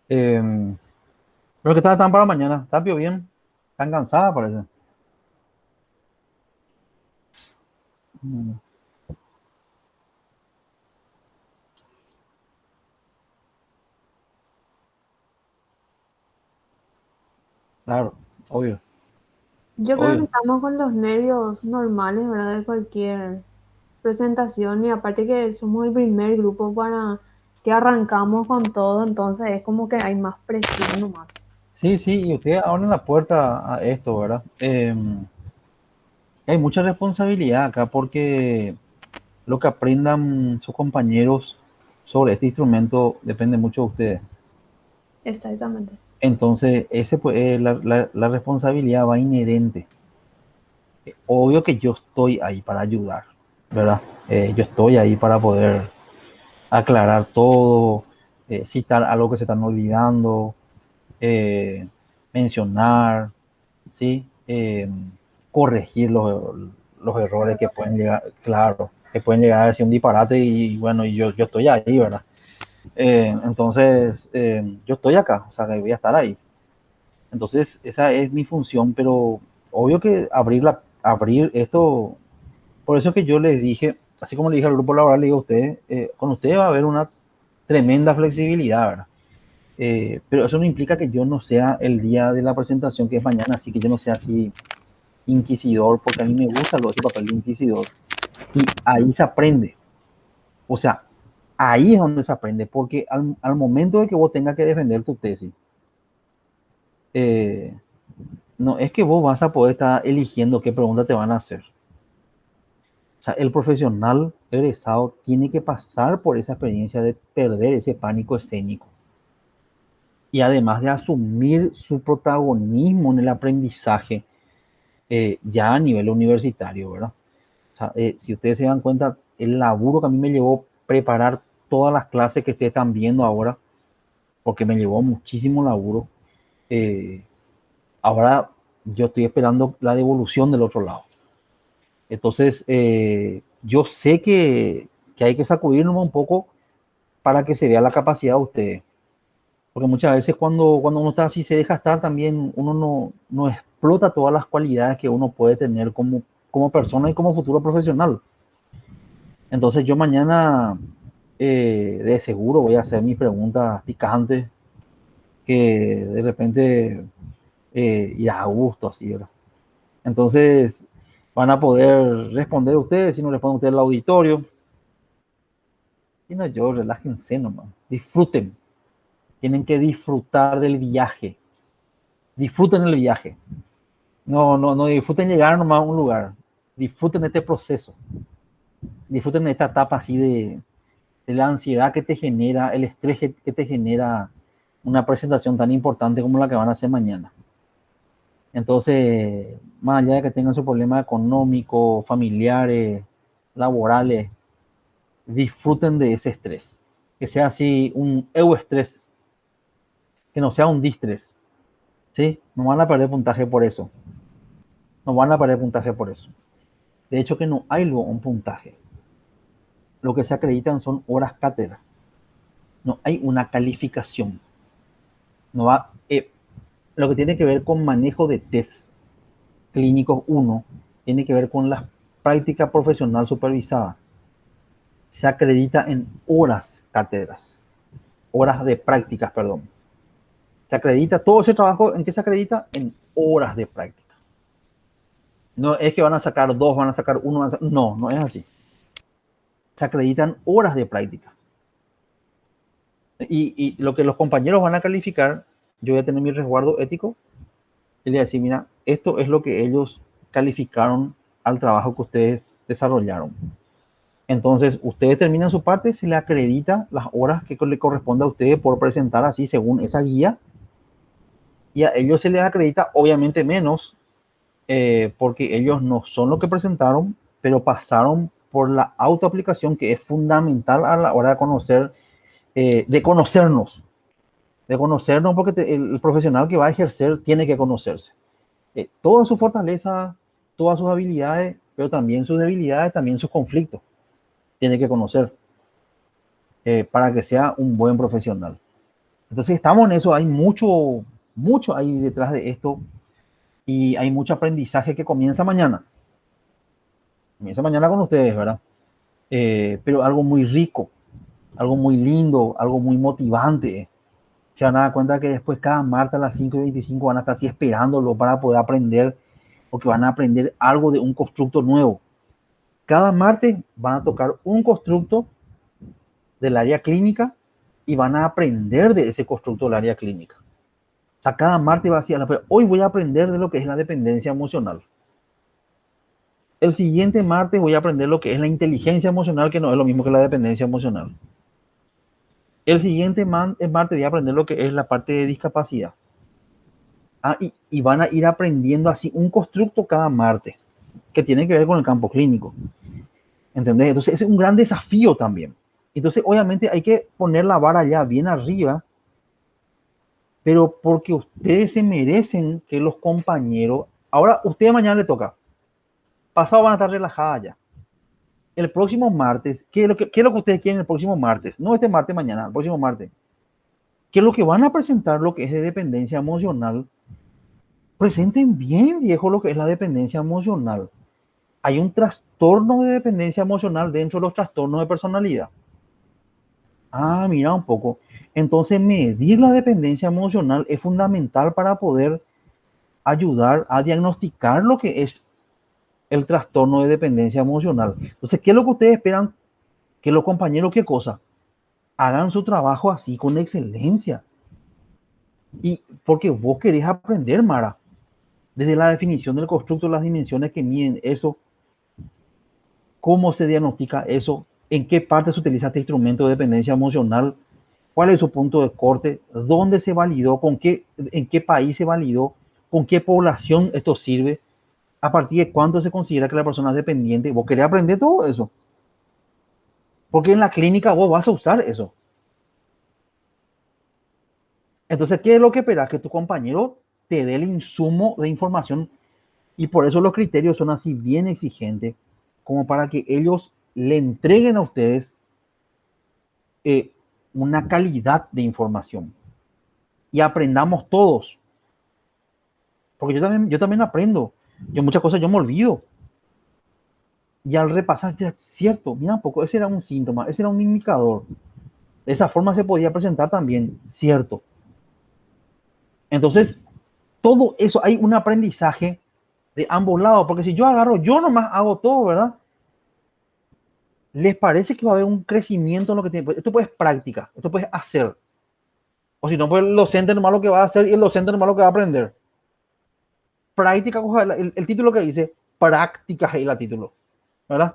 Eh, pero que están para mañana. ¿Están bien? ¿Están cansadas, parece? Mm, claro, obvio, Yo creo que obvio. estamos con los nervios normales, ¿verdad? De cualquier presentación y aparte que somos el primer grupo para que arrancamos con todo, entonces es como que hay más presión nomás. Sí, sí, y ustedes abren la puerta a esto, ¿verdad? Hay mucha responsabilidad acá porque lo que aprendan sus compañeros sobre este instrumento depende mucho de ustedes. Exactamente. Entonces, ese, pues, la responsabilidad va inherente. Obvio que yo estoy ahí para ayudar, ¿verdad? Yo estoy ahí para poder aclarar todo, citar algo que se están olvidando, eh, mencionar, ¿sí? Corregir los errores que pueden llegar, claro, que pueden llegar a ser un disparate y bueno, yo estoy ahí, ¿verdad? Entonces, yo estoy acá, o sea, que voy a estar ahí. Entonces, esa es mi función, pero obvio que abrir esto, por eso que yo les dije, así como le dije al grupo laboral, le digo a ustedes, con ustedes va a haber una tremenda flexibilidad, ¿verdad? Pero eso no implica que yo no sea el día de la presentación, que es mañana, así que yo no sea así inquisidor, porque a mí me gusta ese papel de inquisidor. Y ahí se aprende. O sea, ahí es donde se aprende, porque al momento de que vos tengas que defender tu tesis, eh, no es que vos vas a poder estar eligiendo qué preguntas te van a hacer. O sea, el profesional egresado tiene que pasar por esa experiencia de perder ese pánico escénico y además de asumir su protagonismo en el aprendizaje ya a nivel universitario, ¿verdad? O sea, si ustedes se dan cuenta, el laburo que a mí me llevó preparar todas las clases que ustedes están viendo ahora, porque me llevó muchísimo laburo, eh, ahora yo estoy esperando la devolución del otro lado. Entonces, yo sé que hay que sacudirnos un poco para que se vea la capacidad de ustedes. Porque muchas veces cuando uno está así, se deja estar, también uno no explota todas las cualidades que uno puede tener como persona y como futuro profesional. Entonces yo mañana de seguro voy a hacer mis preguntas picantes que de repente irá a gusto, así, ¿verdad? Entonces van a poder responder ustedes, si no responden ustedes al auditorio. Y no, yo, relájense nomás, disfruten. Tienen que disfrutar del viaje. Disfruten el viaje. No disfruten llegar nomás a un lugar. Disfruten este proceso. Disfruten esta etapa así de la ansiedad que te genera, el estrés que te genera una presentación tan importante como la que van a hacer mañana. Entonces, más allá de que tengan su problema económico, familiares, laborales, disfruten de ese estrés. Que sea así un euestrés, que no sea un distrés. ¿Sí? No van a perder puntaje por eso. No van a perder puntaje por eso. De hecho, que no hay luego un puntaje. Lo que se acreditan son horas cátedra. No hay una calificación. No va, lo que tiene que ver con manejo de test clínicos 1 tiene que ver con la práctica profesional supervisada. Se acredita en horas cátedras, horas de prácticas, perdón. Se acredita todo ese trabajo, ¿en qué se acredita? En horas de práctica. No es que van a sacar 2, van a sacar 1, no es así. Se acreditan horas de práctica. Y lo que los compañeros van a calificar, yo voy a tener mi resguardo ético y le voy a decir, mira, esto es lo que ellos calificaron al trabajo que ustedes desarrollaron. Entonces, ustedes terminan su parte, se le acredita las horas que le corresponde a ustedes por presentar así según esa guía, y a ellos se les acredita obviamente menos, porque ellos no son lo que presentaron, pero pasaron por la autoaplicación, que es fundamental a la hora de conocer, de conocernos porque el profesional que va a ejercer tiene que conocerse. Toda su fortaleza, todas sus habilidades, pero también sus debilidades, también sus conflictos, tiene que conocer para que sea un buen profesional. Entonces estamos en eso, hay mucho ahí detrás de esto y hay mucho aprendizaje que comienza mañana. Comienza mañana con ustedes, ¿verdad? Pero algo muy rico, algo muy lindo, algo muy motivante. Se van a dar cuenta que después cada martes a las 5:25 van a estar así esperándolo para poder aprender, porque van a aprender algo de un constructo nuevo. Cada martes van a tocar un constructo del área clínica y van a aprender de ese constructo del área clínica. O sea, cada martes va a decir, pero hoy voy a aprender de lo que es la dependencia emocional. El siguiente martes voy a aprender lo que es la inteligencia emocional, que no es lo mismo que la dependencia emocional. El siguiente martes voy a aprender lo que es la parte de discapacidad. Y van a ir aprendiendo así un constructo cada martes que tiene que ver con el campo clínico. ¿Entendés? Entonces, ese es un gran desafío también. Entonces, obviamente hay que poner la vara ya bien arriba, pero porque ustedes se merecen que los compañeros, ahora ustedes mañana le toca, pasado van a estar relajadas ya. El próximo martes, ¿qué es lo que ustedes quieren el próximo martes? No este martes mañana, el próximo martes. Que lo que van a presentar, lo que es de dependencia emocional, presenten bien, viejo, lo que es la dependencia emocional. Hay un trastorno de dependencia emocional dentro de los trastornos de personalidad. Mira un poco. Entonces, medir la dependencia emocional es fundamental para poder ayudar a diagnosticar lo que es el trastorno de dependencia emocional. Entonces, ¿qué es lo que ustedes esperan? Que los compañeros, ¿qué cosa? Hagan su trabajo así, con excelencia. Y porque vos querés aprender, Mara, desde la definición del constructo, las dimensiones que miden eso, cómo se diagnostica eso, en qué parte se utiliza este instrumento de dependencia emocional, cuál es su punto de corte, dónde se validó, en qué país se validó, con qué población esto sirve, a partir de cuánto se considera que la persona es dependiente. Vos querés aprender todo eso. Porque en la clínica vos vas a usar eso. Entonces, ¿qué es lo que esperas? Que tu compañero te dé el insumo de información, y por eso los criterios son así bien exigentes, como para que ellos le entreguen a ustedes una calidad de información y aprendamos todos. Porque yo también aprendo. Yo muchas cosas yo me olvido. Y al repasar, cierto, mira un poco, ese era un síntoma, ese era un indicador. De esa forma se podía presentar también, cierto. Entonces, todo eso, hay un aprendizaje de ambos lados, porque si yo agarro, yo nomás hago todo, ¿verdad? ¿Les parece que va a haber un crecimiento en lo que tiene? Esto pues es práctica, esto puedes hacer. O si no, pues el docente nomás lo que va a hacer y el docente nomás lo que va a aprender. Práctica, el título que dice, práctica, ahí el título, ¿verdad?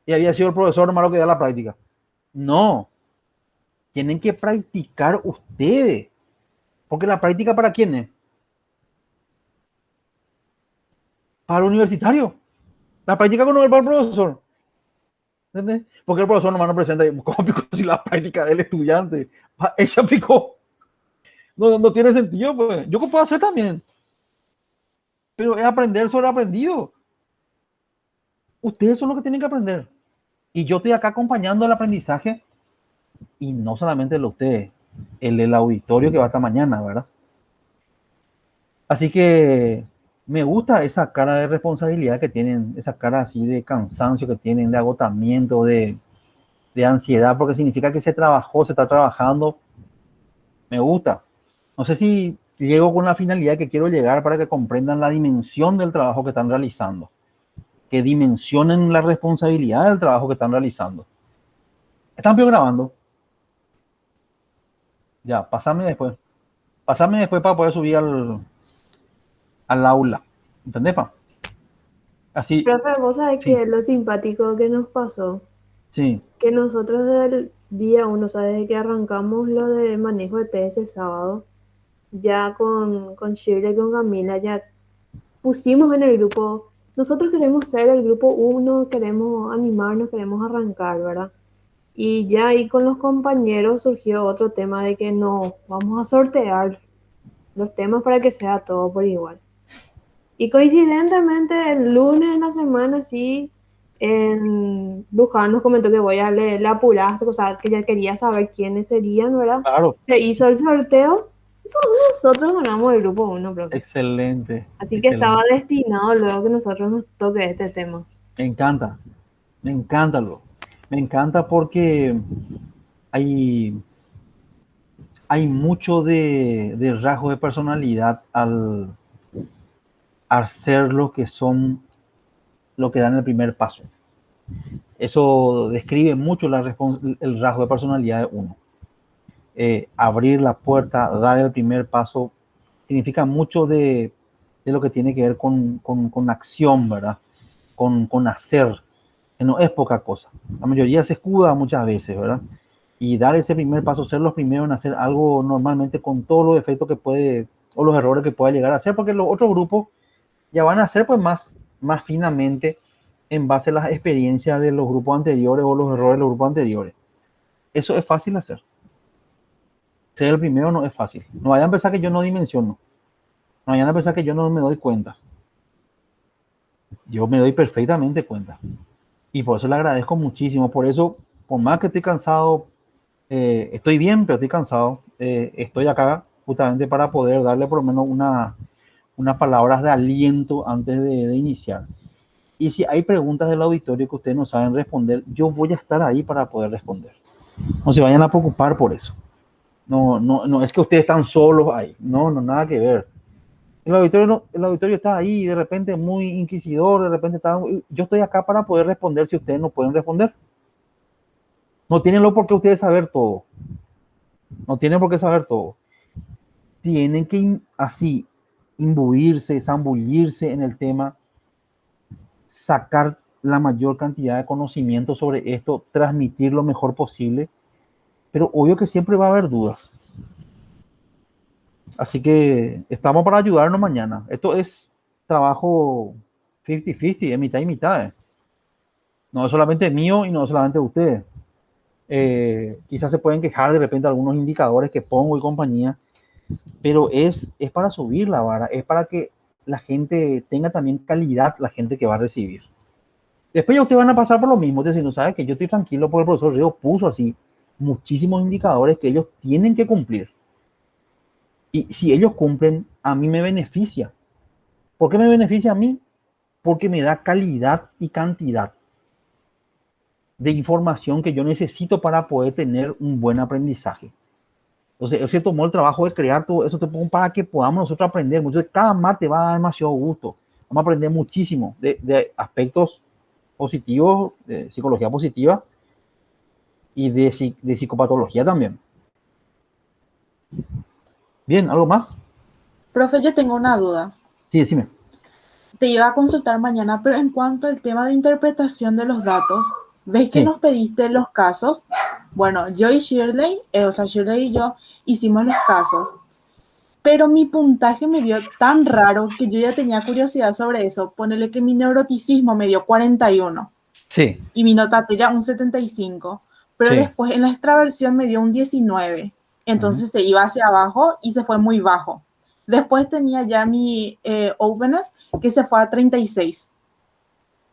Y había sido el profesor nomás lo que da la práctica. No, tienen que practicar ustedes. Porque la práctica, ¿para quién es? Para el universitario. La práctica no es para el profesor. ¿Entendés? Porque el profesor nomás no presenta, ¿cómo picó si la práctica del estudiante? Ella picó. No tiene sentido, pues. Yo puedo hacer también. Pero es aprender sobre aprendido. Ustedes son los que tienen que aprender. Y yo estoy acá acompañando el aprendizaje, y no solamente el de ustedes, el del auditorio que va hasta mañana, ¿verdad? Así que me gusta esa cara de responsabilidad que tienen, esa cara así de cansancio que tienen, de agotamiento, de ansiedad, porque significa que se trabajó, se está trabajando. Me gusta. No sé si llego con la finalidad que quiero llegar para que comprendan la dimensión del trabajo que están realizando, que dimensionen la responsabilidad del trabajo que están realizando. ¿Están grabando? Ya, Pásame después para poder subir al aula. ¿Entendés, pa? Así, Profe, vos sabés sí, que es lo simpático que nos pasó, sí, que nosotros desde el día uno, o sea, desde que arrancamos lo de manejo de test ese sábado, ya con Shirley y con Camila, ya pusimos en el grupo, nosotros queremos ser el grupo uno, queremos animarnos, queremos arrancar, ¿verdad? Y ya ahí con los compañeros surgió otro tema de que no, vamos a sortear los temas para que sea todo por igual. Y coincidentemente el lunes de la semana, sí, en Luján nos comentó que voy a le apuraste, o sea, que ya quería saber quiénes serían, ¿verdad? claro, Se hizo el sorteo y solo nosotros ganamos el grupo uno, profe. excelente, Así que estaba excelente. destinado luego que nosotros nos toque este tema. Me encanta, me encanta porque hay, hay mucho de rasgo de personalidad al ser lo que son, lo que dan el primer paso. Eso describe mucho el rasgo de personalidad de uno. Abrir la puerta, dar el primer paso, significa mucho de lo que tiene que ver con acción, ¿verdad? Con hacer, que no es poca cosa. La mayoría se escuda muchas veces, ¿verdad? Y dar ese primer paso, ser los primeros en hacer algo normalmente con todos los efectos que puede o los errores que pueda llegar a hacer, porque los otros grupos ya van a hacer pues más finamente en base a las experiencias de los grupos anteriores o los errores de los grupos anteriores. Eso es fácil hacer. Ser el primero no es fácil. No vayan a pensar que yo no dimensiono. No vayan a pensar que yo no me doy cuenta. Yo me doy perfectamente cuenta. Y por eso le agradezco muchísimo. Por eso, por más que estoy cansado, estoy bien, pero estoy cansado. Estoy acá justamente para poder darle por lo menos unas palabras de aliento antes de iniciar. Y si hay preguntas del auditorio que ustedes no saben responder, yo voy a estar ahí para poder responder. No se vayan a preocupar por eso. No es que ustedes están solos ahí. No, nada que ver. El auditorio está ahí, de repente muy inquisidor, de repente está... Yo estoy acá para poder responder si ustedes no pueden responder. No tienen por qué ustedes saber todo. No tienen por qué saber todo. Tienen que así imbuirse, zambullirse en el tema, sacar la mayor cantidad de conocimiento sobre esto, transmitir lo mejor posible, pero obvio que siempre va a haber dudas. Así que estamos para ayudarnos mañana. Esto es trabajo 50-50, es mitad y mitad. No es solamente mío y no es solamente de ustedes. Quizás se pueden quejar de repente algunos indicadores que pongo y compañía, pero es para subir la vara, es para que la gente tenga también calidad, la gente que va a recibir. Después ya ustedes van a pasar por lo mismo, es decir, no sabe que yo estoy tranquilo porque el profesor Río puso así muchísimos indicadores que ellos tienen que cumplir. Y si ellos cumplen, a mí me beneficia. ¿Por qué me beneficia a mí? Porque me da calidad y cantidad de información que yo necesito para poder tener un buen aprendizaje. Entonces, él se tomó el trabajo de crear todo eso para que podamos nosotros aprender. Entonces, cada martes va a dar demasiado gusto. Vamos a aprender muchísimo de aspectos positivos, de psicología positiva y de psicopatología también. Bien, ¿algo más? Profe, yo tengo una duda. Sí, decime. Te iba a consultar mañana, pero en cuanto al tema de interpretación de los datos, ¿ves que Sí. nos pediste los casos? Bueno, yo y Shirley, Shirley y yo hicimos los casos, pero mi puntaje me dio tan raro que yo ya tenía curiosidad sobre eso. Ponele que mi neuroticismo me dio 41 Sí. y mi nota ya un 75, pero Sí. después en la extraversión me dio un 19, entonces se iba hacia abajo y se fue muy bajo. Después tenía ya mi openness que se fue a 36.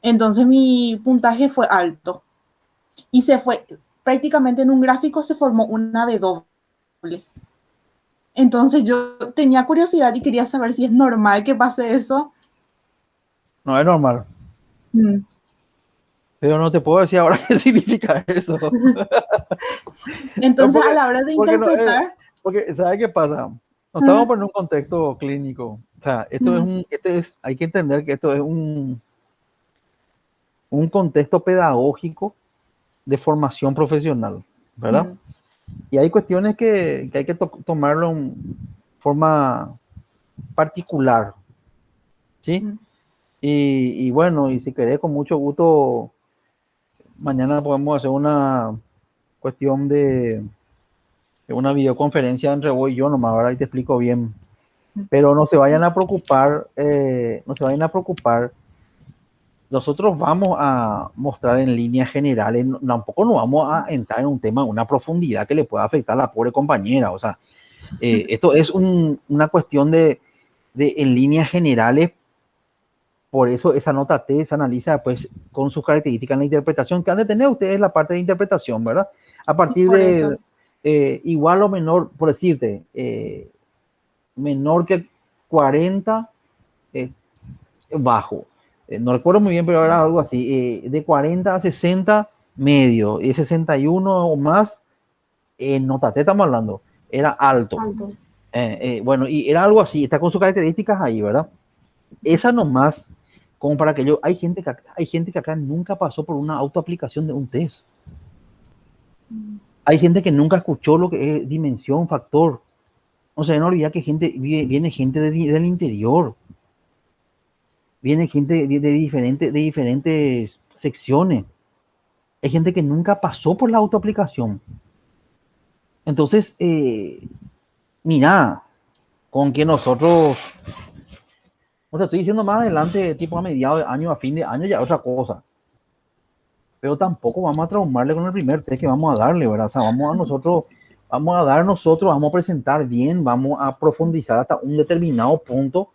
Entonces mi puntaje fue alto. Y se fue, prácticamente en un gráfico se formó una W. Entonces yo tenía curiosidad y quería saber si es normal que pase eso. No es normal. Pero no te puedo decir ahora qué significa eso. Entonces, No, porque, a la hora de porque interpretar... porque, ¿sabes qué pasa? No estamos poniendo un contexto clínico. O sea, hay que entender que esto es un contexto pedagógico de formación profesional, ¿verdad? Y hay cuestiones que hay que tomarlo en forma particular, ¿sí? Y bueno, y si querés, con mucho gusto, mañana podemos hacer una cuestión de una videoconferencia entre vos y yo nomás, ¿verdad? Y te explico bien. Pero no se vayan a preocupar, no se vayan a preocupar. Nosotros vamos a mostrar en líneas generales, tampoco nos vamos a entrar en un tema, una profundidad que le pueda afectar a la pobre compañera. O sea, esto es una cuestión de en líneas generales. Por eso esa nota T se analiza pues con sus características en la interpretación que han de tener ustedes la parte de interpretación, ¿verdad? A partir de igual o menor, por decirte, menor que 40, bajo. No recuerdo muy bien, pero era algo así. De 40 a 60, medio. Y 61 o más, nota T estamos hablando, era alto. Bueno, y era algo así, está con sus características ahí, ¿verdad? Esa nomás, como para que hay gente que acá nunca pasó por una autoaplicación de un test. Hay gente que nunca escuchó lo que es dimensión, factor. O sea, no olvidar que viene gente del interior. Viene gente de diferentes secciones. Hay gente que nunca pasó por la autoaplicación. Entonces, mira, con que nosotros, o sea, estoy diciendo más adelante, tipo a mediados de año, a fin de año, ya es otra cosa. Pero tampoco vamos a traumarle con el primer test que vamos a darle, ¿verdad? O sea, vamos a dar nosotros, vamos a presentar bien, vamos a profundizar hasta un determinado punto,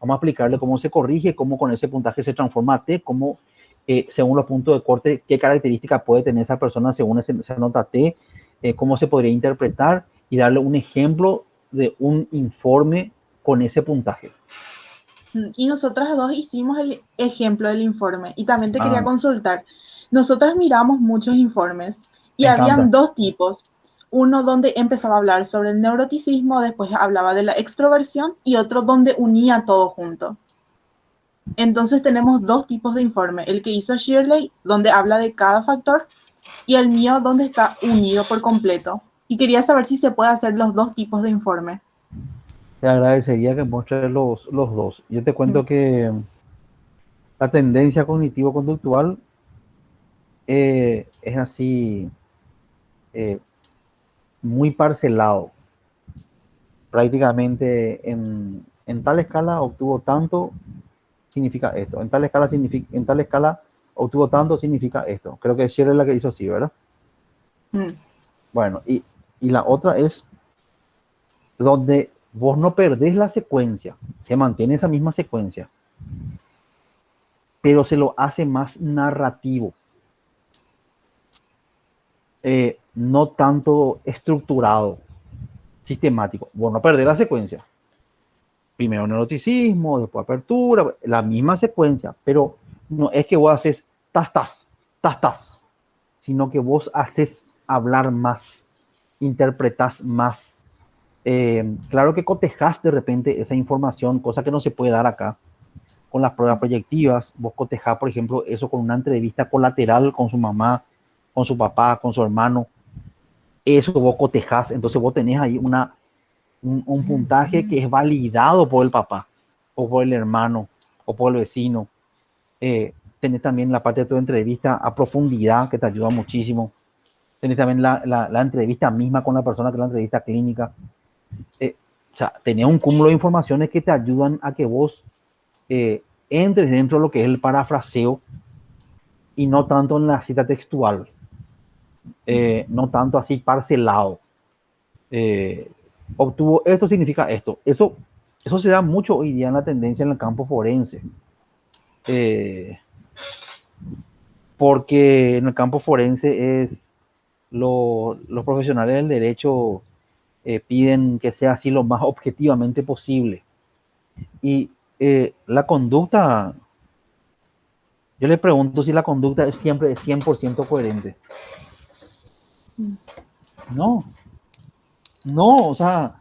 vamos a explicarle cómo se corrige, cómo con ese puntaje se transforma a T, cómo, según los puntos de corte, qué características puede tener esa persona según esa nota T, cómo se podría interpretar y darle un ejemplo de un informe con ese puntaje. Y nosotras dos hicimos el ejemplo del informe y también te quería Ah, consultar. Nosotras miramos muchos informes y me habían encanta. dos tipos. Uno donde empezaba a hablar sobre el neuroticismo, después hablaba de la extroversión y otro donde unía todo junto. Entonces tenemos dos tipos de informe. El que hizo Shirley, donde habla de cada factor, y el mío, donde está unido por completo. Y quería saber si se puede hacer los dos tipos de informe. Te agradecería que muestres los dos. Yo te Mm. cuento que la tendencia cognitivo-conductual es así, eh, muy parcelado. Prácticamente en tal escala obtuvo tanto, significa esto. En tal escala obtuvo tanto, significa esto. Creo que Shirley es la que hizo así, ¿verdad? Mm. Bueno, y la otra es donde vos no perdés la secuencia, se mantiene esa misma secuencia, pero se lo hace más narrativo, no tanto estructurado, sistemático. Vos no perdés la secuencia. Primero neuroticismo, después apertura, la misma secuencia, pero no es que vos haces tas, sino que vos haces hablar más, interpretas más. Claro que cotejas de repente esa información, cosa que no se puede dar acá con las pruebas proyectivas. Vos cotejás, por ejemplo, eso con una entrevista colateral con su mamá, con su papá, con su hermano. Eso vos cotejás, entonces vos tenés ahí un puntaje que es validado por el papá, o por el hermano, o por el vecino. Tenés también la parte de tu entrevista a profundidad, que te ayuda muchísimo. Tenés también la entrevista misma con la persona, que es la entrevista clínica. O sea, tenés un cúmulo de informaciones que te ayudan a que vos entres dentro de lo que es el parafraseo y no tanto en la cita textual, no tanto así parcelado. Obtuvo esto, significa esto. Eso se da mucho hoy día en la tendencia en el campo forense. Porque en el campo forense los profesionales del derecho piden que sea así lo más objetivamente posible. Y la conducta, yo le pregunto si la conducta es siempre 100% coherente. No, no, o sea,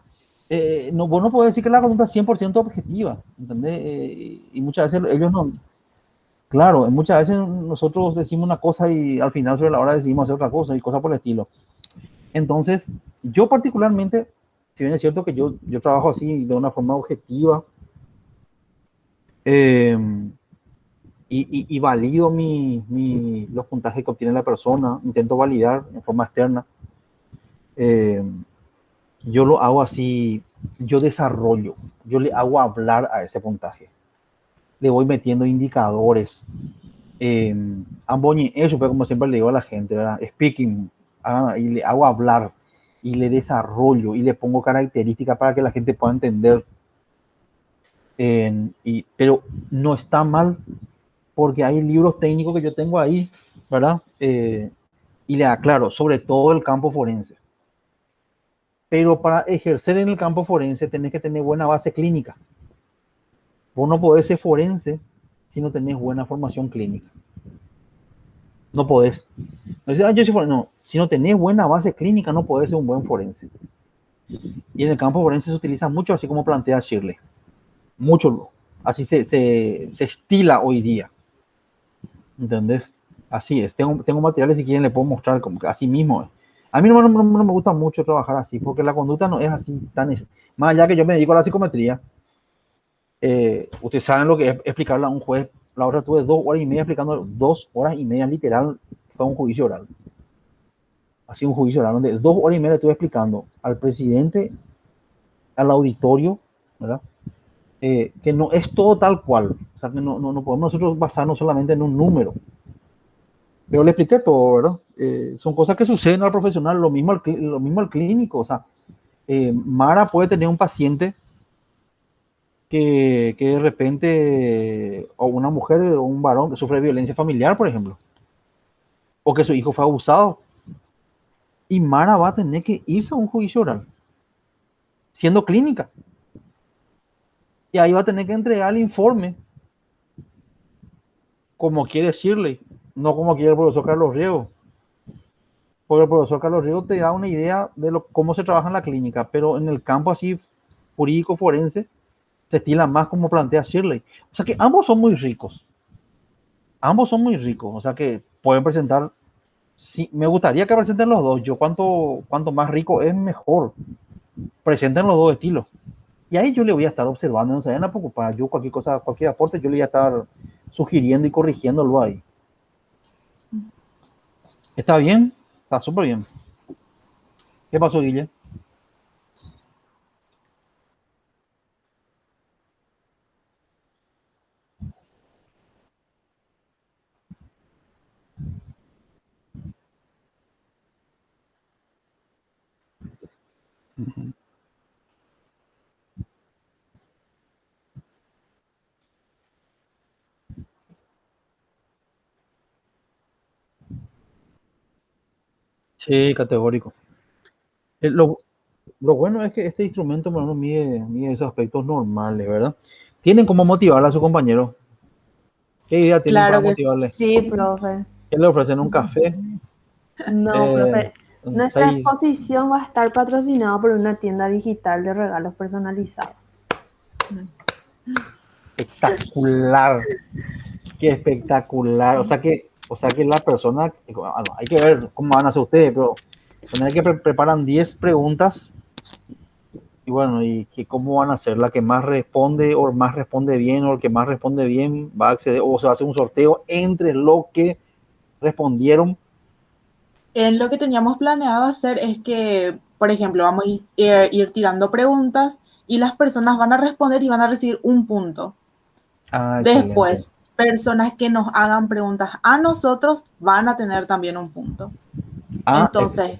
no, vos no podés decir que la conducta es 100% objetiva, ¿entendés? Y muchas veces ellos no, claro, muchas veces nosotros decimos una cosa y al final sobre la hora decidimos hacer otra cosa y cosas por el estilo. Entonces, yo particularmente, si bien es cierto que yo trabajo así de una forma objetiva, eh, y valido los puntajes que obtiene la persona, intento validar en forma externa, eh, yo lo hago así, yo desarrollo, yo le hago hablar a ese puntaje, le voy metiendo indicadores, eso, pero como siempre le digo a la gente, ¿verdad? Speaking, y le hago hablar, y le desarrollo, y le pongo características para que la gente pueda entender, pero no está mal, porque hay libros técnicos que yo tengo ahí, ¿verdad? Y le aclaro, sobre todo el campo forense. Pero para ejercer en el campo forense tenés que tener buena base clínica. Vos no podés ser forense si no tenés buena formación clínica. No podés. No, si no tenés buena base clínica no podés ser un buen forense. Y en el campo forense se utiliza mucho, así como plantea Shirley. Mucho. Así se estila hoy día. ¿Entendés? Así es. Tengo materiales, si quieren le puedo mostrar como que así mismo. A mí no me gusta mucho trabajar así, porque la conducta no es así tan... Más allá que yo me dedico a la psicometría, ustedes saben lo que es explicarle a un juez. La otra tuve 2 horas y media explicando, 2 horas y media literal, fue un juicio oral. Así un juicio oral, donde 2 horas y media estuve explicando al presidente, al auditorio, ¿verdad? Que no es todo tal cual, o sea, que no podemos nosotros basarnos solamente en un número. Pero le expliqué todo, ¿verdad? Son cosas que suceden al profesional, lo mismo al clínico, o sea, Mara puede tener un paciente que de repente, o una mujer o un varón que sufre violencia familiar, por ejemplo, o que su hijo fue abusado, y Mara va a tener que irse a un juicio oral, siendo clínica, y ahí va a tener que entregar el informe como quiere Shirley, no como quiere el profesor Carlos Riego, porque el profesor Carlos Riego te da una idea de cómo se trabaja en la clínica, pero en el campo así jurídico forense se estila más como plantea Shirley. O sea que ambos son muy ricos, o sea que pueden presentar. Sí, me gustaría que presenten los dos. Yo cuanto más rico es, mejor. Presenten los dos estilos. Y ahí yo le voy a estar observando, no se vayan a preocupar. Yo cualquier cosa, cualquier aporte, yo le voy a estar sugiriendo y corrigiéndolo ahí. ¿Está bien? Está súper bien. ¿Qué pasó, Guille? Sí, categórico. Lo bueno es que este instrumento, por ejemplo, mide esos aspectos normales, ¿verdad? Tienen cómo motivar a su compañero. ¿Qué idea tienen para Claro que motivarle? Sí, profe. ¿Qué le ofrecen? ¿Un café? No, Eh, profe. Nuestra seis, exposición va a estar patrocinada por una tienda digital de regalos personalizados. espectacular. Qué espectacular. O sea que la persona, bueno, hay que ver cómo van a hacer ustedes, pero tener que preparan 10 preguntas y bueno, y que cómo van a hacer la que más responde o más responde bien o el que más responde bien va a acceder o se va a hacer un sorteo entre lo que respondieron. Lo que teníamos planeado hacer es que, por ejemplo, vamos a ir tirando preguntas y las personas van a responder y van a recibir un punto. Ah, excelente. Después, personas que nos hagan preguntas a nosotros van a tener también un punto. Ah, Entonces,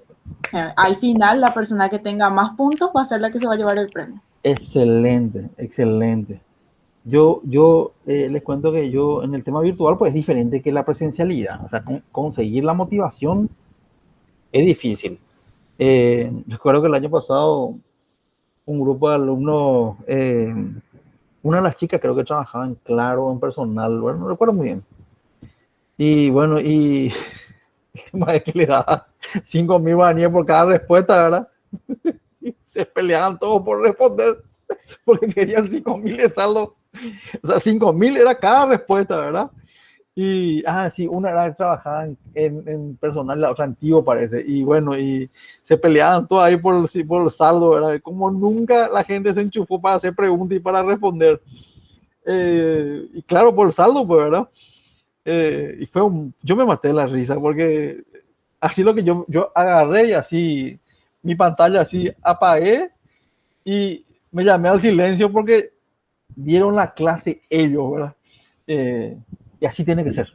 al final, la persona que tenga más puntos va a ser la que se va a llevar el premio. excelente, excelente. Yo les cuento que yo en el tema virtual pues es diferente que la presencialidad. O sea, conseguir la motivación es difícil. Recuerdo que el año pasado un grupo de alumnos, una de las chicas creo que trabajaba en Claro, en personal, bueno, no recuerdo muy bien. Y bueno, y más es que le daba 5.000 guaraníes por cada respuesta, ¿verdad? Y se peleaban todos por responder porque querían 5.000 de saldo. O sea, 5.000 era cada respuesta, ¿verdad? Y, sí, una era que trabajaba en personal, la otra antiguo parece. Y bueno, y se peleaban todos ahí por el saldo, ¿verdad? Como nunca la gente se enchufó para hacer preguntas y para responder. Y claro, por el saldo, pues, ¿verdad? Y yo me maté de la risa porque así lo que yo agarré y así mi pantalla así apagué y me llamé al silencio porque dieron la clase ellos, ¿verdad? Y así tiene que ser.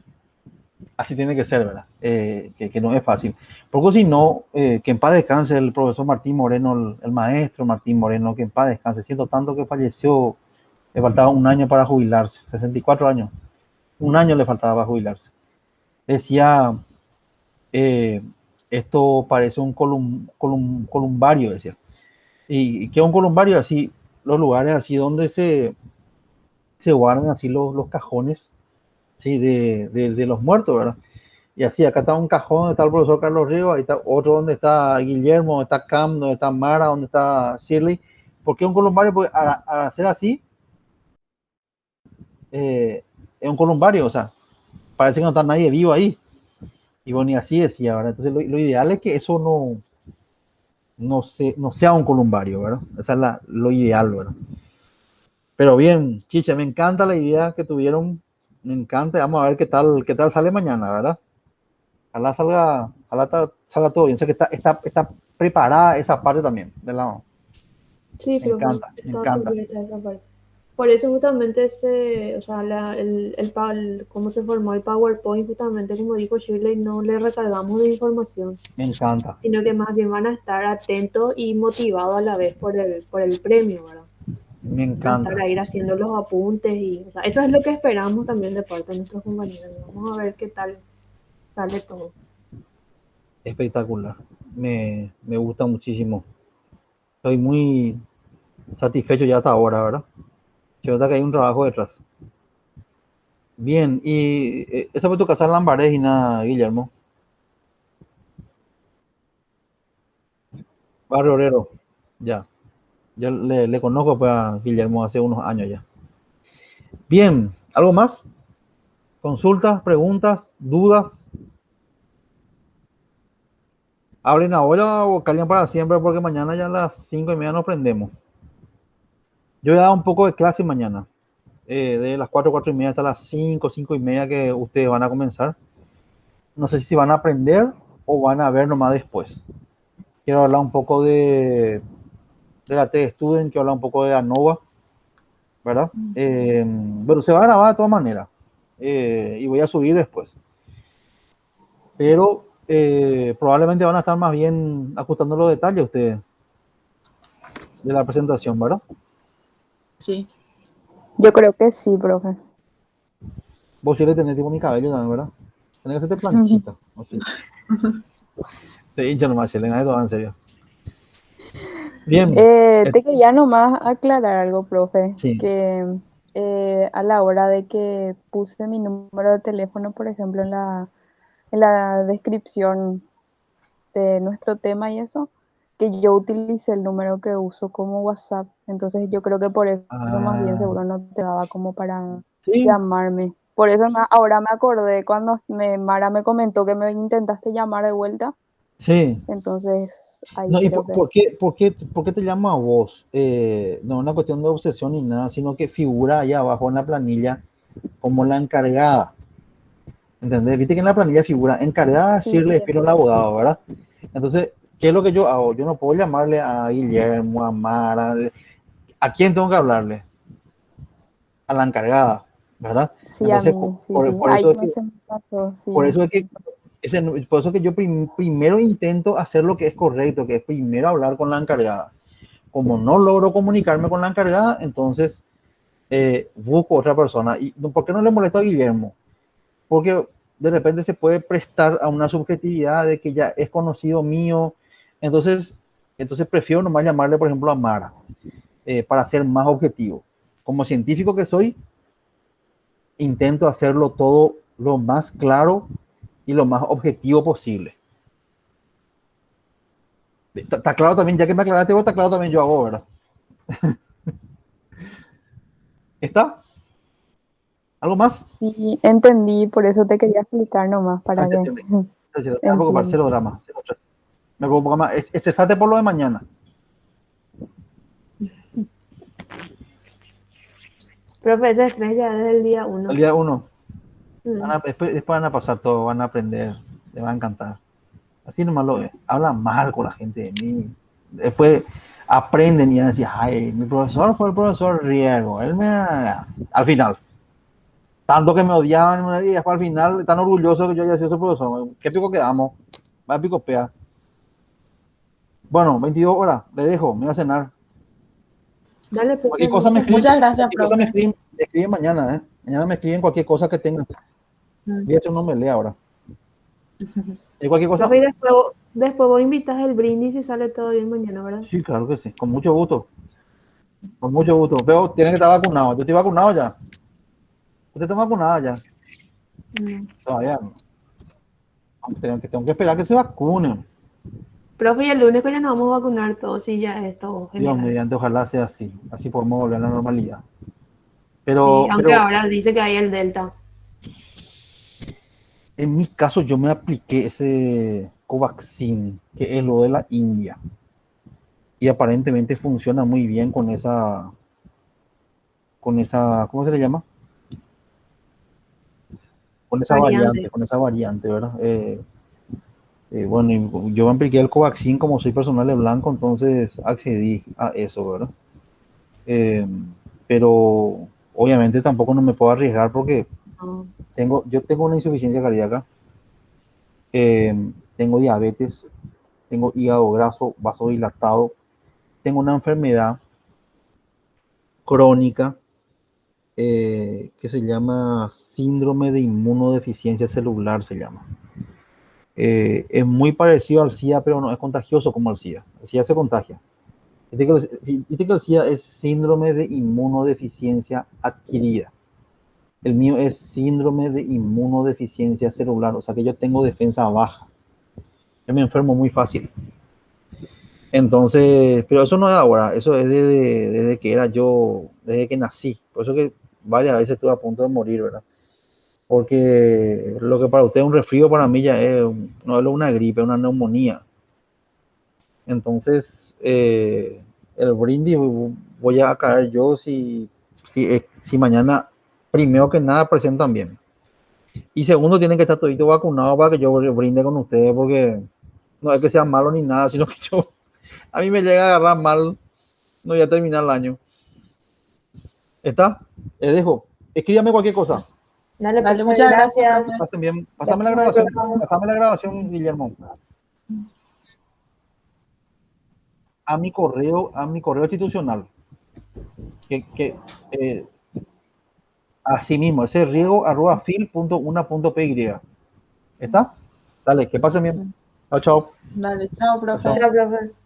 Así tiene que ser, ¿verdad? Que no es fácil. Porque si no, que en paz descanse el profesor Martín Moreno, el maestro Martín Moreno, que en paz descanse. Siento tanto que falleció, le faltaba un año para jubilarse, 64 años. Un año le faltaba para jubilarse. Decía, eh, esto parece un columbario, decía. ¿Y qué es un columbario? Así, los lugares así donde se guardan así los cajones, ¿sí? De los muertos, ¿verdad? Y así, acá está un cajón donde está el profesor Carlos Ríos, ahí está otro donde está Guillermo, donde está Cam, donde está Mara, donde está Shirley. ¿Por qué un columbario? Porque al hacer así, es un columbario, o sea, parece que no está nadie vivo ahí. Y bueno, y así decía, ¿verdad? Entonces lo ideal es que eso no sea un columbario, ¿verdad? Esa es lo ideal, ¿verdad? Pero bien, Chicha, me encanta la idea que tuvieron, me encanta, vamos a ver qué tal sale mañana, ¿verdad? Ojalá salga todo bien, o sea que está preparada esa parte también, Sí, Me profe, encanta, me está encanta. completa esa parte. Por eso justamente o sea, cómo se formó el PowerPoint, justamente como dijo Shirley, no le recargamos de información, Me encanta, sino que más bien van a estar atentos y motivados a la vez por el premio, ¿verdad? me Van a estar encanta. ahí haciendo los apuntes y, o sea, eso es lo que esperamos también de parte de nuestros compañeros. Vamos a ver qué tal sale todo. Espectacular. Me gusta muchísimo. Estoy muy satisfecho ya hasta ahora, ¿verdad? Se nota que hay un trabajo detrás. Bien, y esa fue tu casa en Lambarés y nada, Guillermo. Barrio Obrero. Ya. Yo le conozco pues, a Guillermo hace unos años ya. Bien, ¿algo más? ¿Consultas, preguntas, dudas? Hablen ahora o callen para siempre porque mañana ya a las 5:30 nos prendemos. Yo voy a dar un poco de clase mañana. De las 4:30 hasta las 5:30 que ustedes van a comenzar. No sé si van a aprender o van a ver nomás después. Quiero hablar un poco de la T-Student, quiero hablar un poco de ANOVA, ¿verdad? Pero se va a grabar de todas maneras y voy a subir después. Pero probablemente van a estar más bien ajustando los detalles ustedes de la presentación, ¿verdad? Sí. Yo creo que sí, profe. Vos sí le tenés tipo mi cabello también, ¿verdad? Tenés que hacerte planchita, así. Se hincha nomás, Selena, esto va en serio. Bien, Te quería nomás aclarar algo, profe, sí. que a la hora de que puse mi número de teléfono, por ejemplo, en la descripción de nuestro tema y eso, que yo utilicé el número que uso como WhatsApp. Entonces yo creo que por eso más bien Ah, seguro no te daba como para sí, llamarme. Por eso ahora me acordé cuando Mara me comentó que me intentaste llamar de vuelta. sí. Entonces ahí No, ¿y creo que... por qué te llamo a vos? No es una cuestión de obsesión ni nada, sino que figura allá abajo en la planilla como la encargada. ¿Entendés? Viste que en la planilla figura encargada Sí, Shirley Espino el abogado, ¿verdad? Entonces, ¿qué es lo que yo hago? Yo no puedo llamarle a Guillermo, a Mara. ¿A quién tengo que hablarle? A la encargada, ¿verdad? sí, a Entonces, mí, sí, sí. por Ahí eso es me que, se me pasó, sí. por eso es que, por eso es que yo primero intento hacer lo que es correcto, que es primero hablar con la encargada. Como no logro comunicarme con la encargada, entonces busco otra persona. ¿Y por qué no le molesto a Guillermo? Porque de repente se puede prestar a una subjetividad de que ya es conocido mío. Entonces, prefiero nomás llamarle, por ejemplo, a Mara, para ser más objetivo. Como científico que soy, intento hacerlo todo lo más claro y lo más objetivo posible. Está claro también, ya que me aclaraste vos, está claro también yo hago, ¿verdad? ¿Está? ¿Algo más? Sí, entendí, por eso te quería explicar nomás para que No te preocupes, entiendas. cero drama. Cero estrés. Me preocupo más. Estresate por lo de mañana. Profe, ese estrés ya desde el día El uno. día uno. Mm. Después van a pasar todo, van a aprender, les va a encantar. Así nomás lo es. Hablan mal con la gente de mí. Después aprenden y van a decir, ay, mi profesor fue el profesor Riego. Él me... Al final. Tanto que me odiaban y después al final tan orgulloso que yo haya sido su profesor. ¿Qué pico quedamos? Va a pico pea. Bueno, 22 horas, le dejo, me voy a cenar. Dale, Cualquier profe, cosa me muchas escriben, Muchas gracias, cualquier cosa profe. me escriben mañana, ¿eh? Mañana me escriben cualquier cosa que tengan. Mm. Voy a hacer un omelé ahora. ¿Y cualquier cosa? profe, y después vos invitas el brindis y sale todo bien mañana, ¿verdad? Sí, claro que sí, con mucho gusto. Con mucho gusto. Pero tiene que estar vacunado. Yo estoy vacunado ya. Usted está vacunada ya. Mm. Todavía no. Tengo que esperar que se vacunen. Profe, y el lunes que ya nos vamos a vacunar todos y ya es todo Dios general. mediante, ojalá sea así. Así podemos volver a la normalidad. Sí, aunque Pero ahora dice que hay el Delta. en mi caso yo me apliqué ese Covaxin, que es lo de la India. Y aparentemente funciona muy bien ¿cómo se le llama? Variante. Con esa variante, ¿verdad? Bueno, y yo me apliqué el Covaxin como soy personal de blanco, entonces accedí a eso, ¿verdad? Eh, pero obviamente tampoco no me puedo arriesgar porque No. yo tengo una insuficiencia cardíaca, tengo diabetes, tengo hígado graso, vasodilatado, tengo una enfermedad crónica que se llama síndrome de inmunodeficiencia celular, se llama. Es muy parecido al SIDA, pero no es contagioso como el SIDA. El SIDA se contagia. Viste que el SIDA es síndrome de inmunodeficiencia adquirida. El mío es síndrome de inmunodeficiencia celular, o sea que yo tengo defensa baja. Yo me enfermo muy fácil. Entonces, pero eso no es ahora, eso es desde que era yo, desde que nací. Por eso que varias veces estuve a punto de morir, ¿verdad? Porque lo que para usted es un resfrío, para mí ya es, no es una gripe, es una neumonía. Entonces, el brindis voy a caer yo si mañana, primero que nada, presentan bien. Y segundo, tienen que estar toditos vacunados para que yo brinde con ustedes, porque no es que sea malo ni nada, sino que a mí me llega a agarrar mal, no voy a terminar el año. ¿Está? Les dejo. Escríbame cualquier cosa. Dale, Dale, pues, muchas gracias, gracias. profe. Pasen bien. Gracias. Pásame la grabación, Guillermo. A mi correo institucional. Que así mismo, ese riego@fil.una.py. ¿Está? Dale, que pasen bien. Chao, chao. Dale, chao, Chao, profe. chao. Chao, profe.